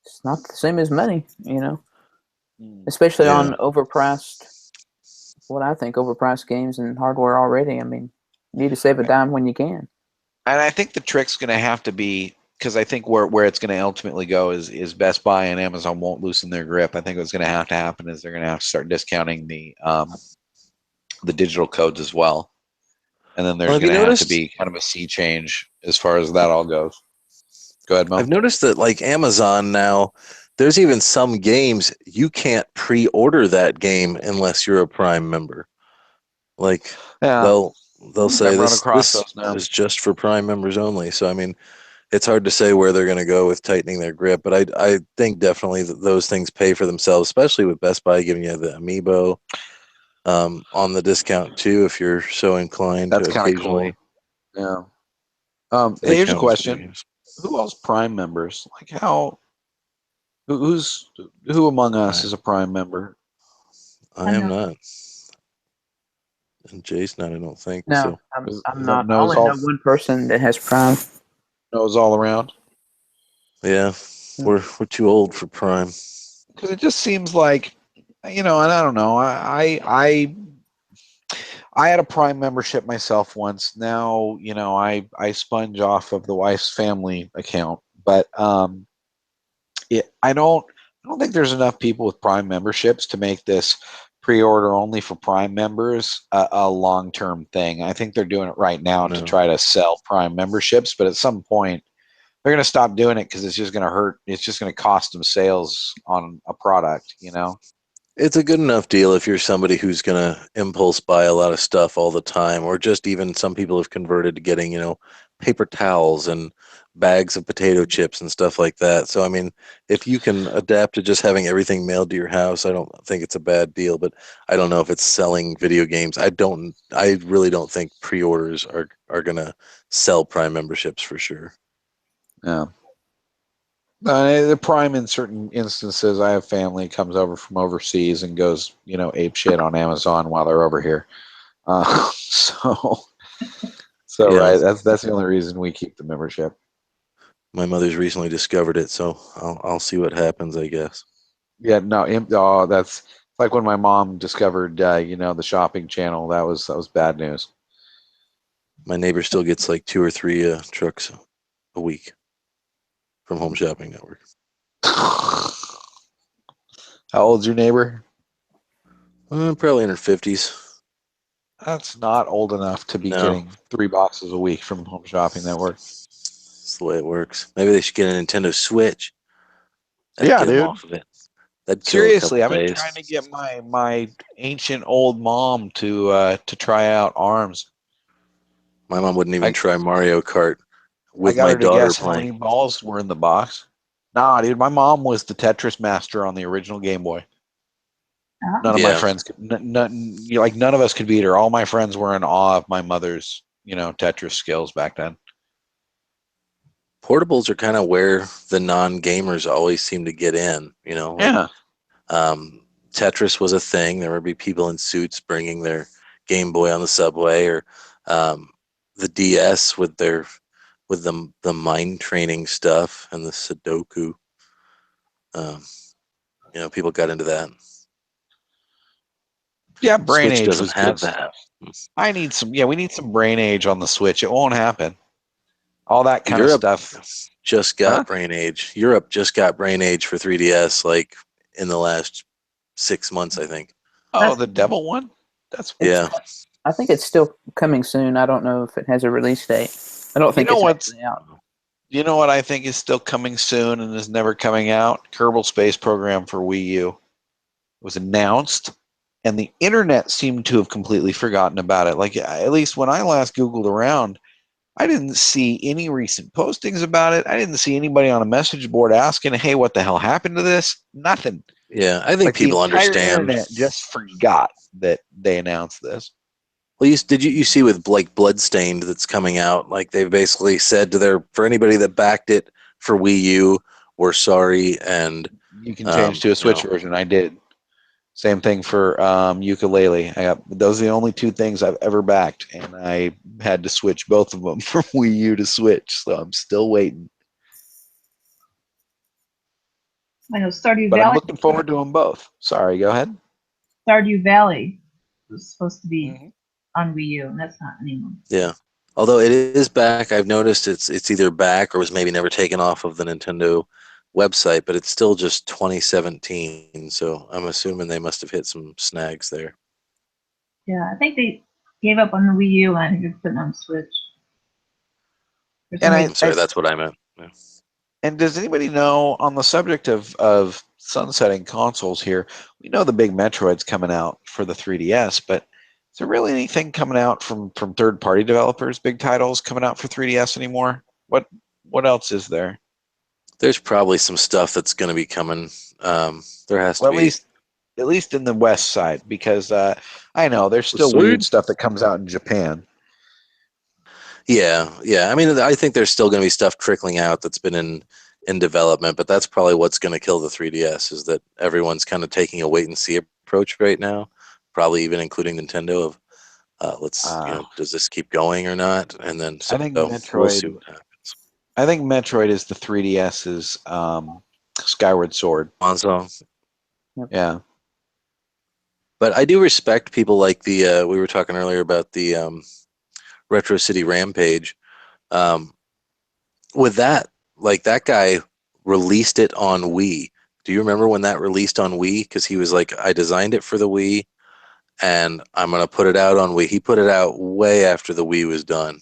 it's not the same as money, especially on overpriced, what I think overpriced games and hardware already. I mean, you need to save a dime when you can. And I think the trick's going to have to be because I think where it's going to ultimately go is Best Buy and Amazon won't loosen their grip. I think what's going to happen is they're going to have to start discounting the digital codes as well, and then there's going to have to be kind of a sea change as far as that all goes. Go ahead, Mo. I've noticed that like Amazon now, there's even some games you can't pre-order that game unless you're a Prime member. Like they'll say this is just for Prime members only. So I mean, it's hard to say where they're going to go with tightening their grip, but I think definitely that those things pay for themselves, especially with Best Buy giving you the Amiibo on the discount too, if you're so inclined. That's to kind of occasionally. Cool. Yeah. Hey, here's a question: who else Prime members? Like how? Who among us is a Prime member? I am not. And Jay's not, I don't think. No, so. I'm not. I only know one person that has Prime. Knows all around. Yeah, we're too old for Prime. Because it just seems like, and I don't know. I had a Prime membership myself once. Now, I sponge off of the wife's family account, but I don't think there's enough people with Prime memberships to make this pre-order only for Prime members a long-term thing. I think they're doing it right now to try to sell Prime memberships, but at some point they're going to stop doing it because it's just going to hurt. It's just going to cost them sales on a product, It's a good enough deal if you're somebody who's going to impulse buy a lot of stuff all the time, or just even some people have converted to getting, paper towels and bags of potato chips and stuff like that. So, I mean, if you can adapt to just having everything mailed to your house, I don't think it's a bad deal, but I don't know if it's selling video games. I really don't think pre-orders are going to sell Prime memberships for sure. Yeah. The Prime, in certain instances, I have family comes over from overseas and goes, ape shit on Amazon while they're over here. So yeah. Right, that's the only reason we keep the membership. My mother's recently discovered it, so I'll see what happens, I guess. Yeah, no, that's like when my mom discovered, the shopping channel. That was bad news. My neighbor still gets like 2 or 3 trucks a week from Home Shopping Network. How old's your neighbor? Probably in her 50s. That's not old enough to be getting 3 boxes a week from Home Shopping Network. That's the way it works. Maybe they should get a Nintendo Switch. That'd get them off of it. That'd seriously, I've been trying to get my ancient old mom to try out ARMS. My mom wouldn't even try Mario Kart with my daughter playing. I got her to guess how many balls were in the box. Nah, dude, my mom was the Tetris master on the original Game Boy. None of my friends, none of us could beat her. All my friends were in awe of my mother's, Tetris skills back then. Portables are kind of where the non-gamers always seem to get in, Yeah. Tetris was a thing. There would be people in suits bringing their Game Boy on the subway, or the DS with the mind training stuff and the Sudoku. People got into that. Yeah, Brain Switch Age doesn't was have good. that. I need some. Yeah, we need some Brain Age on the Switch. It won't happen. All that kind of stuff. Just got Brain Age. Europe just got Brain Age for 3DS, like in the last 6 months, I think. Oh, the Devil one? I think it's still coming soon. I don't know if it has a release date. I don't think it's actually out. You know what I think is still coming soon and is never coming out? Kerbal Space Program for Wii U. It was announced, and the internet seemed to have completely forgotten about it. Like, at least when I last Googled around, I didn't see any recent postings about it. I didn't see anybody on a message board asking, hey, what the hell happened to this? Nothing. Yeah, I think people understand. The internet just forgot that they announced this. Well, you see with like Bloodstained that's coming out, like they've basically said for anybody that backed it for Wii U, we're sorry, and you can change to a Switch version. I did. Same thing for Ukulele. Those are the only 2 things I've ever backed, and I had to switch both of them from Wii U to Switch, so I'm still waiting. I know Stardew But Valley. I'm looking forward to them both. Sorry, go ahead. Stardew Valley was supposed to be on Wii U, and that's not anymore. Yeah, Although it is back, I've noticed it's either back or was maybe never taken off of the Nintendo website, but it's still just 2017. So I'm assuming they must have hit some snags there. Yeah, I think they gave up on the Wii U and I think they're putting on Switch. And Sorry, that's what I meant. Yeah. And does anybody know, on the subject of sunsetting consoles here, we know the big Metroid's coming out for the 3DS, but is there really anything coming out from third-party developers, big titles coming out for 3DS anymore? What else is there? There's probably some stuff that's going to be coming. There has to Well, be. at least in the West side, because I know there's still weird stuff that comes out in Japan. Yeah. I mean, I think there's still going to be stuff trickling out that's been in development, but that's probably what's going to kill the 3DS is that everyone's kind of taking a wait and see approach right now, probably even including Nintendo of does this keep going or not? And then I think we'll see what happens. I think Metroid is the 3DS's Skyward Sword. Also, Yeah. but I do respect people like the we were talking earlier about the Retro City Rampage. With that, like that guy released it on Wii. Do you remember when that released on Wii? Because he was like, I designed it for the Wii, and I'm gonna put it out on Wii. He put it out way after the Wii was done,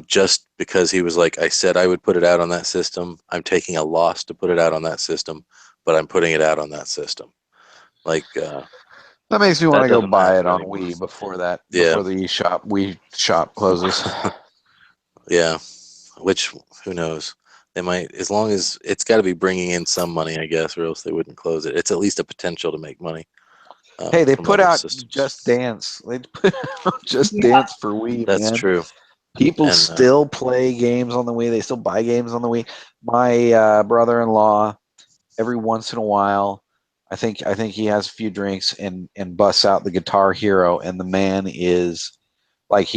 just because he was like, I said I would put it out on that system. I'm taking a loss to put it out on that system, but I'm putting it out on that system. Like that makes me want to go buy it on anymore. Wii before the Wii shop closes. Yeah, which who knows? They might, as long as it's got to be bringing in some money, I guess, or else they wouldn't close it. It's at least a potential to make money. Hey, they from put other out systems. Just Dance. They put out Just Dance for Wii. That's man. true. People still play games on the Wii. They still buy games on the Wii. My brother-in-law, every once in a while, I think he has a few drinks and busts out the Guitar Hero, and the man is like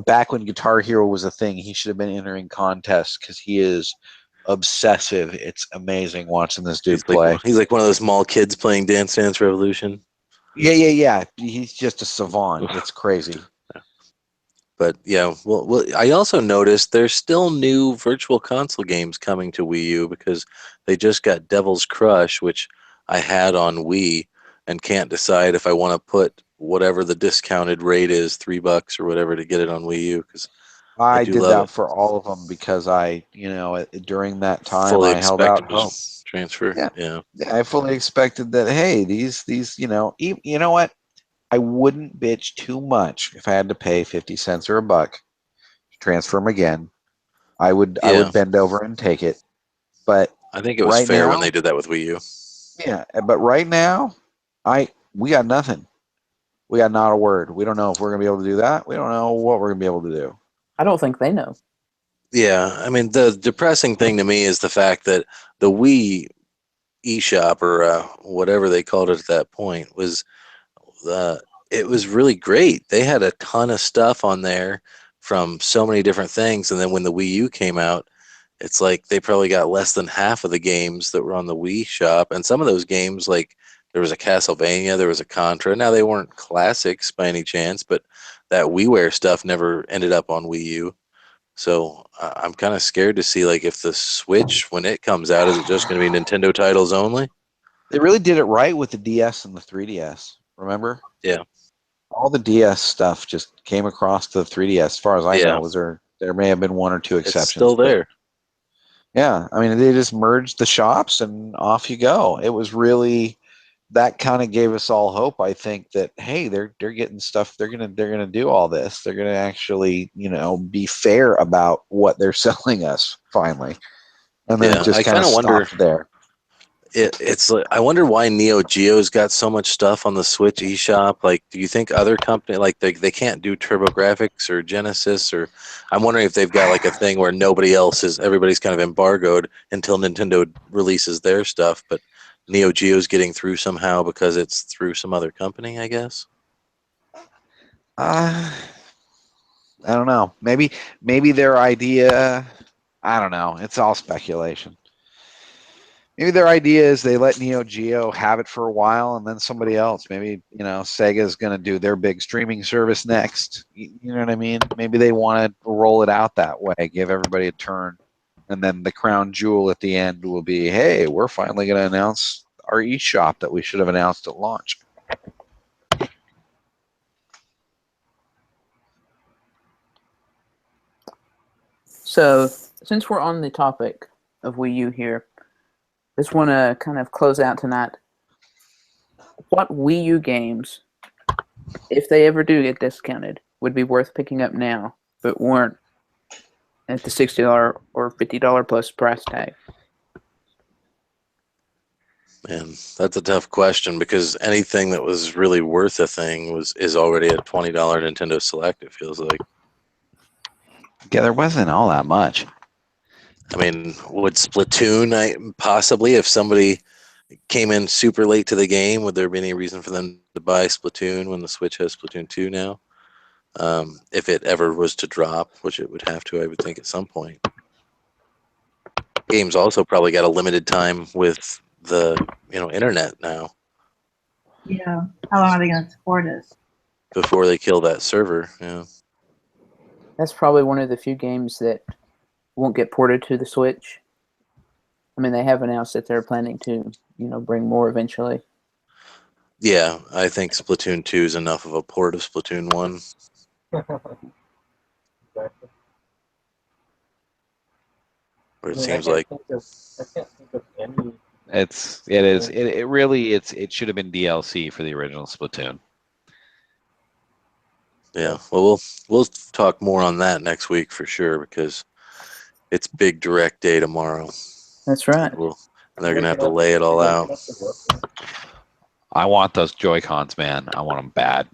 back when Guitar Hero was a thing. He should have been entering contests because he is obsessive. It's amazing watching this dude play. He's like one of those small kids playing Dance Dance Revolution. Yeah. He's just a savant. It's crazy. But yeah, well, I also noticed there's still new Virtual Console games coming to Wii U because they just got Devil's Crush, which I had on Wii and can't decide if I want to put whatever the discounted rate is, $3 or whatever, to get it on Wii U because I did that for all of them because during that time fully I held out hope. Transfer. Yeah, I fully expected that. Hey, these you know what? I wouldn't bitch too much if I had to pay 50 cents or $1 to transfer them again. I would bend over and take it. But I think it was fair when they did that with Wii U. Yeah, but right now, we got nothing. We got not a word. We don't know if we're gonna be able to do that. We don't know what we're gonna be able to do. I don't think they know. Yeah, I mean the depressing thing to me is the fact that the Wii eShop or whatever they called it at that point was it was really great. They had a ton of stuff on there from so many different things, and then when the Wii U came out, it's like they probably got less than half of the games that were on the Wii shop, and some of those games, like there was a Castlevania, there was a Contra. Now they weren't classics by any chance, but that WiiWare stuff never ended up on Wii U. So I'm kind of scared to see like if the Switch, when it comes out, is it just going to be Nintendo titles only? They really did it right with the DS and the 3DS. Remember? Yeah. All the DS stuff just came across to the 3DS. As far as I know, there may have been one or two exceptions. It's still there. Yeah, I mean, they just merged the shops and off you go. It was really that kind of gave us all hope. I think that hey, they're getting stuff. They're gonna do all this. They're gonna actually be fair about what they're selling us finally. And then it just kind of stopped there. It's like, I wonder why Neo Geo's got so much stuff on the Switch eShop. Like, do you think other company like they can't do TurboGrafx or Genesis, or I'm wondering if they've got like a thing where everybody's kind of embargoed until Nintendo releases their stuff, but Neo Geo's getting through somehow because it's through some other company, I guess. I don't know. Maybe their idea. I don't know. It's all speculation. Maybe their idea is they let Neo Geo have it for a while, and then somebody else. Maybe Sega's going to do their big streaming service next. You know what I mean? Maybe they want to roll it out that way, give everybody a turn, and then the crown jewel at the end will be, hey, we're finally going to announce our eShop that we should have announced at launch. So, since we're on the topic of Wii U here, just want to kind of close out tonight. What Wii U games, if they ever do get discounted, would be worth picking up now, but weren't at the $60 or $50 plus price tag? Man, that's a tough question because anything that was really worth a thing is already a $20 Nintendo Select, it feels like. Yeah, there wasn't all that much. I mean, would Splatoon possibly, if somebody came in super late to the game, would there be any reason for them to buy Splatoon when the Switch has Splatoon 2 now? If it ever was to drop, which it would have to, I would think, at some point. Games also probably got a limited time with the internet now. Yeah. How long are they going to support it? Before they kill that server, yeah. That's probably one of the few games that won't get ported to the Switch. I mean, they have announced that they're planning to, bring more eventually. Yeah, I think Splatoon 2 is enough of a port of Splatoon 1. Exactly. Or it I mean, seems like I can't think of any. It should have been DLC for the original Splatoon. yeah. Well, we'll talk more on that next week for sure because it's big direct day tomorrow. That's right. And they're gonna have to lay it all out. I want those Joy-Cons, man. I want them bad.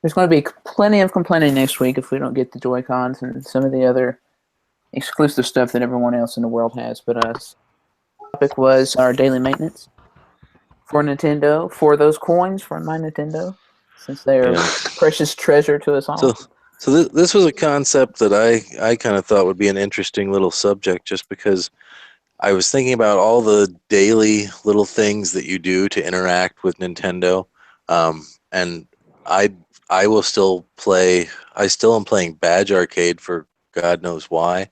There's going to be plenty of complaining next week if we don't get the Joy-Cons and some of the other exclusive stuff that everyone else in the world has. But topic was our daily maintenance for Nintendo, for those coins for my Nintendo, since they are precious treasure to us all. So this was a concept that I kind of thought would be an interesting little subject just because I was thinking about all the daily little things that you do to interact with Nintendo, and I will still play. I still am playing Badge Arcade for God knows why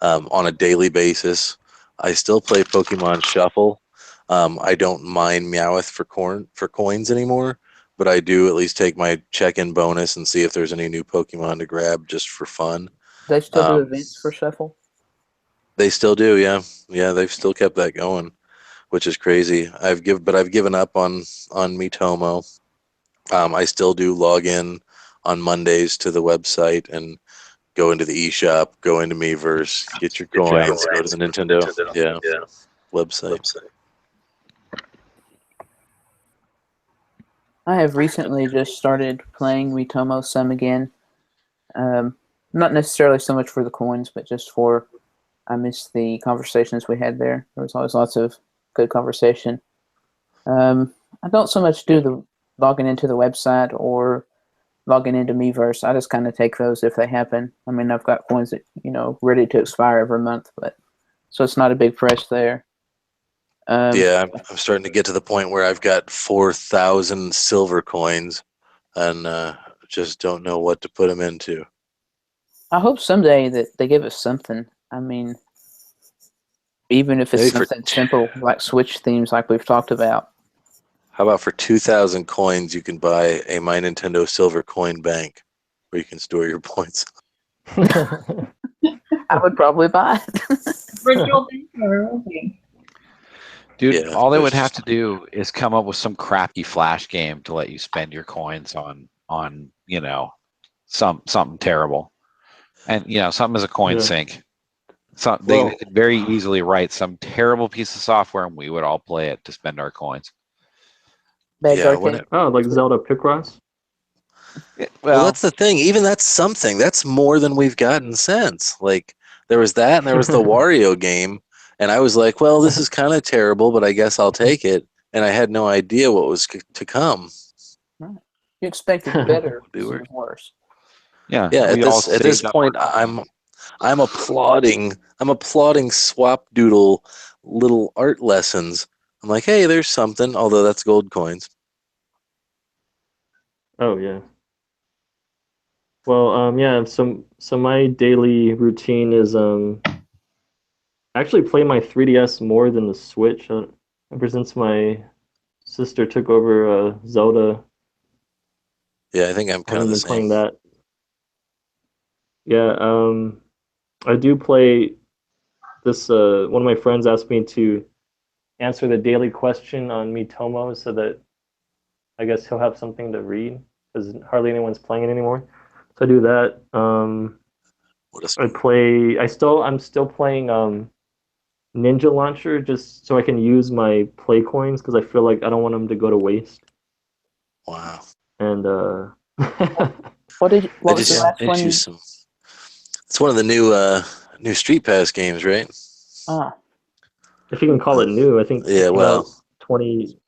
on a daily basis. I still play Pokemon Shuffle. I don't mind Meowth for coins anymore, but I do at least take my check-in bonus and see if there's any new Pokemon to grab just for fun. Do they still do events for Shuffle? They still do, yeah. Yeah, they've still kept that going, which is crazy. I've given up on Miitomo. I still do log in on Mondays to the website and go into the eShop, go into Miiverse, get your coins, go to the Nintendo website. I have recently just started playing Miitomo some again. Not necessarily so much for the coins, but just for I miss the conversations we had there. There was always lots of good conversation. I don't so much do the logging into the website or logging into Miiverse. I just kind of take those if they happen. I mean, I've got coins that, ready to expire every month, so it's not a big press there. Yeah, I'm starting to get to the point where I've got 4,000 silver coins and just don't know what to put them into. I hope someday that they give us something. I mean, even if it's something simple like Switch themes like we've talked about. How about for 2,000 coins, you can buy a My Nintendo Silver Coin Bank where you can store your points. I would probably buy it. Virtual bank. Dude, Yeah, all they would have to do is come up with some crappy flash game to let you spend your coins on something terrible. And something as a coin sink. They could very easily write some terrible piece of software and we would all play it to spend our coins. Like Zelda Picross? Well, that's the thing. Even that's something. That's more than we've gotten since. Like, there was that and there was the Wario game. And I was like, well, this is kind of terrible, but I guess I'll take it. And I had no idea what was to come. You expected better, it was worse. Yeah. Yeah. At this point, I'm applauding Swap Doodle little art lessons. I'm like, hey, there's something, although that's gold coins. Oh yeah. Well, yeah. So my daily routine is I actually play my 3DS more than the Switch. Ever since my sister took over Zelda, Yeah, I think I'm I kind of haven't the been same. playing that. Yeah, I do play this. One of my friends asked me to answer the daily question on Miitomo so that I guess he'll have something to read because hardly anyone's playing it anymore. So I do that. What a I play. I'm still playing Ninja Launcher just so I can use my play coins because I feel like I don't want them to go to waste. wow. And What I was the just last I one you? choose some. It's one of the new Street Pass games, right? Ah, if you can call it new, I think it Yeah, came out 20.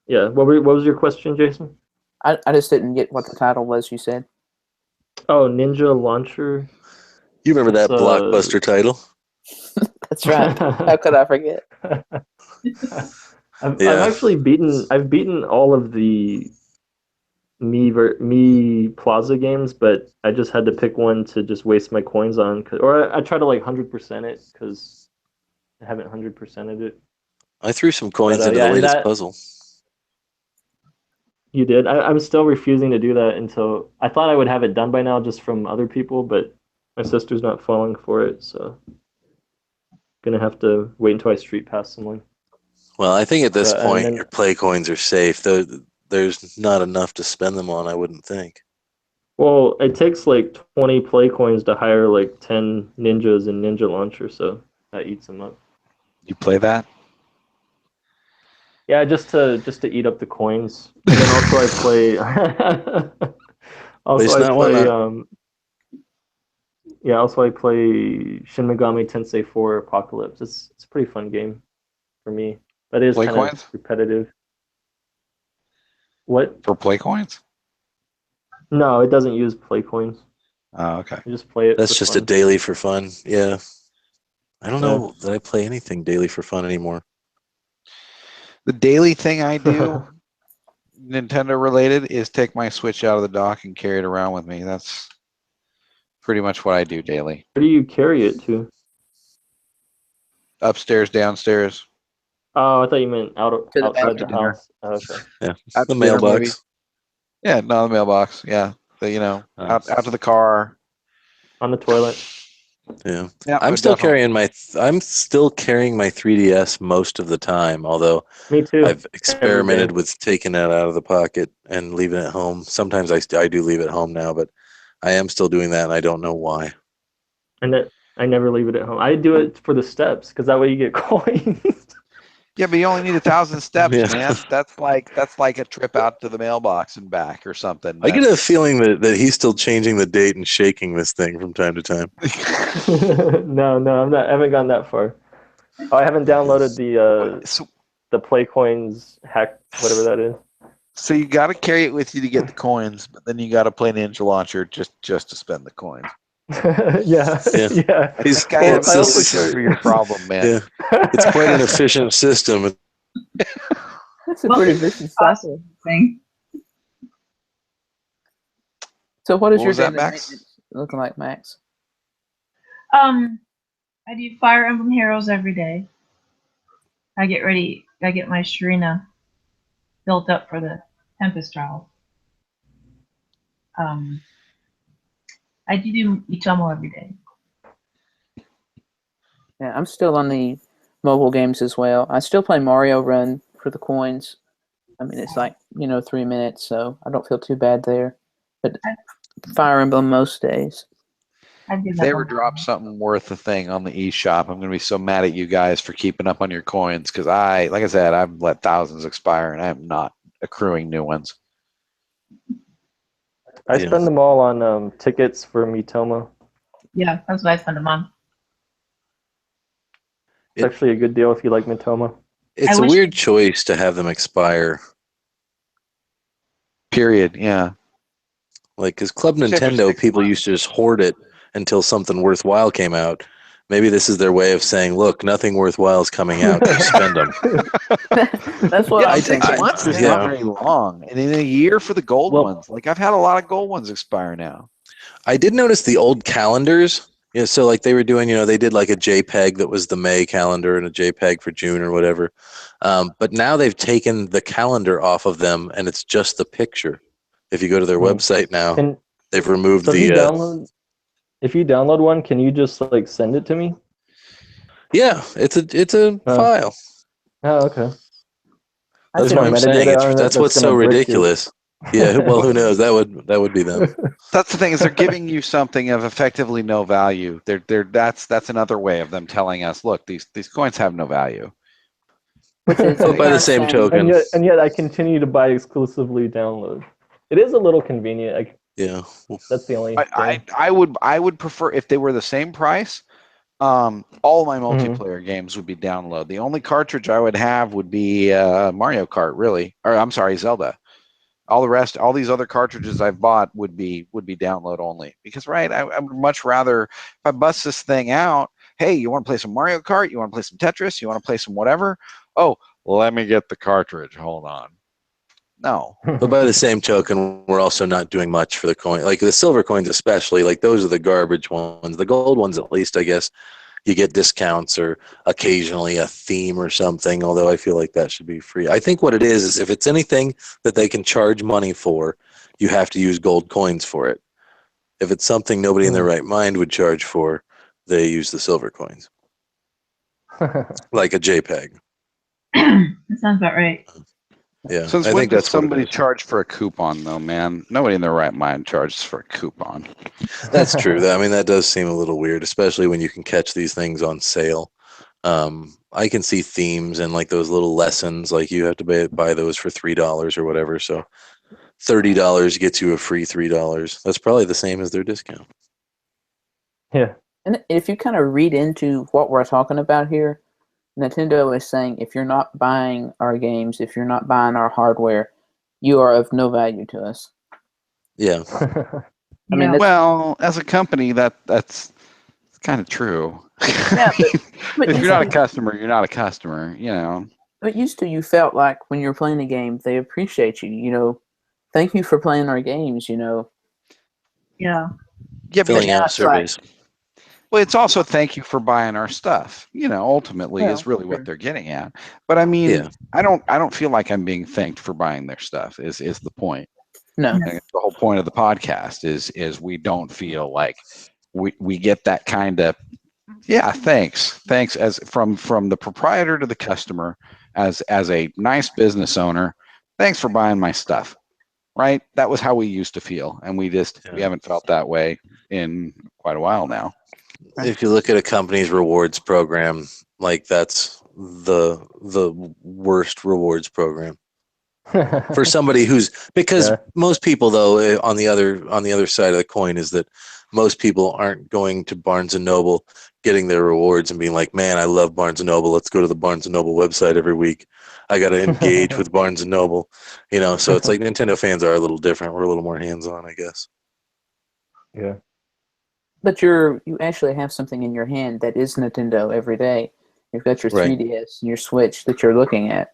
Yeah. What was your question, Jason? I just didn't get what the title was. You said. Oh, Ninja Launcher. you remember It's that blockbuster title? That's right. How could I forget? I've Yeah. actually beaten all of the Me Plaza games, but I just had to pick one to just waste my coins on, or I try to like 100% it because I haven't 100%ed it. I threw some coins into Yeah, the and latest that puzzle. you did. I'm still refusing to do that until I thought I would have it done by now just from other people, but my sister's not falling for it, so gonna have to wait until I street pass someone. Well, I think at this And point then your play coins are safe. Though there's not enough to spend them on, I wouldn't think. well, it takes like 20 play coins to hire like 10 ninjas and ninja launcher, so that eats them up. You play that? Yeah, just to eat up the coins, and then also I play. Waste also I not, want play. not. Yeah, also I play Shin Megami Tensei 4 Apocalypse. It's a pretty fun game for me, but it is Play kind of coins? repetitive. What? For play coins? No, it doesn't use play coins. Oh, okay. You just play it That's for just a fun. daily for fun. Yeah. I don't Yeah. know that I play anything daily for fun anymore. The daily thing I do, Nintendo related, is take my Switch out of the dock and carry it around with me. That's pretty much what I do daily. Where do you carry it to? Upstairs, downstairs, Oh, I thought you meant To the outside out the to dinner. house. Oh, okay. Yeah. Out The to dinner, maybe. mailbox. Yeah, no, the mailbox. Yeah, Oh. out to the car. On the toilet. Yeah. Yeah, I'm still definitely. I'm still carrying my 3DS most of the time, although Me too. I've Every day. experimented with taking it out of the pocket and leaving it home. Sometimes I do leave it home now, but I am still doing that and I don't know why. And that I never leave it at home. I do it for the steps because that way you get coins. Yeah, but you only need 1,000 steps, Yeah. man. That's like a trip out to the mailbox and back or something. I get a feeling that he's still changing the date and shaking this thing from time to time. No, I'm not. I haven't gone that far. Oh, I haven't downloaded the Play Coins hack, whatever that is. So you got to carry it with you to get the coins, but then you got to play Ninja Launcher just to spend the coins. Yeah. This guy Well, has a solution for your problem, man. Yeah, it's quite an efficient system. That's a pretty vicious cycle. Thing. So, what is What your was that, daily Max? maintenance looking like, Max? I do Fire Emblem Heroes every day. I get ready. I get my Sharina built up for the Tempest trial. I do Itomo every day. Yeah, I'm still on the mobile games as well. I still play Mario Run for the coins. I mean, it's like 3 minutes, so I don't feel too bad there. But Fire Emblem most days. I do If that they ever one. drop something worth a thing on the eShop, I'm going to be so mad at you guys for keeping up on your coins because like I said, I've let thousands expire and I'm not accruing new ones. I spend them all on tickets for Miitomo. Yeah, that's what I spend a month. It's actually a good deal if you like Miitomo. It's a weird choice to have them expire. Period. Yeah. Like, because Club Nintendo, people used to just hoard it until something worthwhile came out. Maybe this is their way of saying, look, nothing worthwhile is coming out. Just spend them. That's what I'm 6 thinking. months is not very long. And in a year for the gold ones. Like, I've had a lot of gold ones expire now. I did notice the old calendars. So like they were doing, they did like a JPEG that was the May calendar and a JPEG for June or whatever. But now they've taken the calendar off of them and it's just the picture. If you go to their website now, they've removed If you download one, can you just like send it to me? Yeah, it's a file. Oh, okay. That's what I'm saying. That's what's so ridiculous. Yeah, well, who knows? That would be them. That's the thing, is they're giving you something of effectively no value. That's another way of them telling us, look, these coins have no value. Which is But by the same token, and yet I continue to buy exclusively download. It is a little convenient. Yeah, that's the only. I would prefer if they were the same price. All of my multiplayer games would be download. The only cartridge I would have would be Mario Kart, really, or I'm sorry, Zelda. All the rest, all these other cartridges I've bought would be download only. Because I would much rather, if I bust this thing out, hey, you want to play some Mario Kart? You want to play some Tetris? You want to play some whatever? Oh, let me get the cartridge. Hold on. No. But by the same token, we're also not doing much for the coin. Like the silver coins especially, like those are the garbage ones. The gold ones, at least, I guess, you get discounts or occasionally a theme or something, although I feel like that should be free. I think what it is if it's anything that they can charge money for, you have to use gold coins for it. If it's something nobody in their right mind would charge for, they use the silver coins. Like a JPEG. That sounds about right. Yeah, Since I when think does that's somebody charge for a coupon, though, man? Nobody in their right mind charges for a coupon. That's true. I mean, that does seem a little weird, especially when you can catch these things on sale. I can see themes and like those little lessons, like you have to buy those for $3 or whatever. So $30 gets you a free $3. That's probably the same as their discount. Yeah. And if you kind of read into what we're talking about here, Nintendo is saying if you're not buying our games, if you're not buying our hardware, you are of no value to us. Yeah. I mean, well, as a company, that's kind of true. Yeah, but if you're not a customer, you're not a customer. But used to, you felt like when you're playing a game, they appreciate you. Thank you for playing our games. Yeah. Yeah, filling out surveys. Well, it's also thank you for buying our stuff. Ultimately is really what they're getting at. But I mean, I don't feel like I'm being thanked for buying their stuff. Is the point? No. The whole point of the podcast is we don't feel like we get that kind of thanks as from the proprietor to the customer as a nice business owner. Thanks for buying my stuff. Right? That was how we used to feel, and we haven't felt that way in quite a while now. If you look at a company's rewards program, like that's the worst rewards program for somebody because most people, though, on the other side of the coin is that most people aren't going to Barnes and Noble getting their rewards and being like, man, I love Barnes and Noble. Let's go to the Barnes and Noble website every week. I got to engage with Barnes and Noble, so it's like Nintendo fans are a little different. We're a little more hands-on, I guess. Yeah. But you actually have something in your hand that is Nintendo every day. You've got your 3DS and your Switch that you're looking at.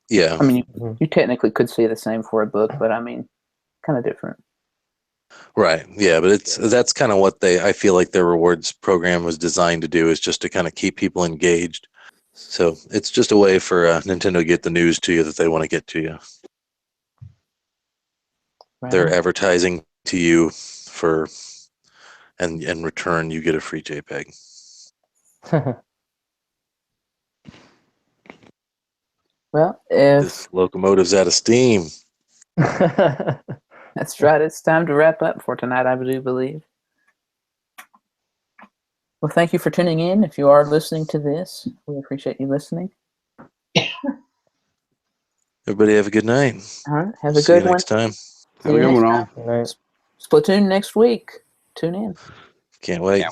Yeah. I mean, you technically could say the same for a book, but I mean, kind of different. Right. Yeah, but that's kind of what I feel like their rewards program was designed to do, is just to kind of keep people engaged. So it's just a way for Nintendo to get the news to you that they want to get to you. Right. They're advertising to you and in return you get a free JPEG. Well, if this locomotive's out of steam. That's right. It's time to wrap up for tonight, I do believe. Well, thank you for tuning in. If you are listening to this, we appreciate you listening. Everybody have a good night. All right. Have a good one. Next time. Have a good one all. Splatoon next week. Tune in. Can't wait.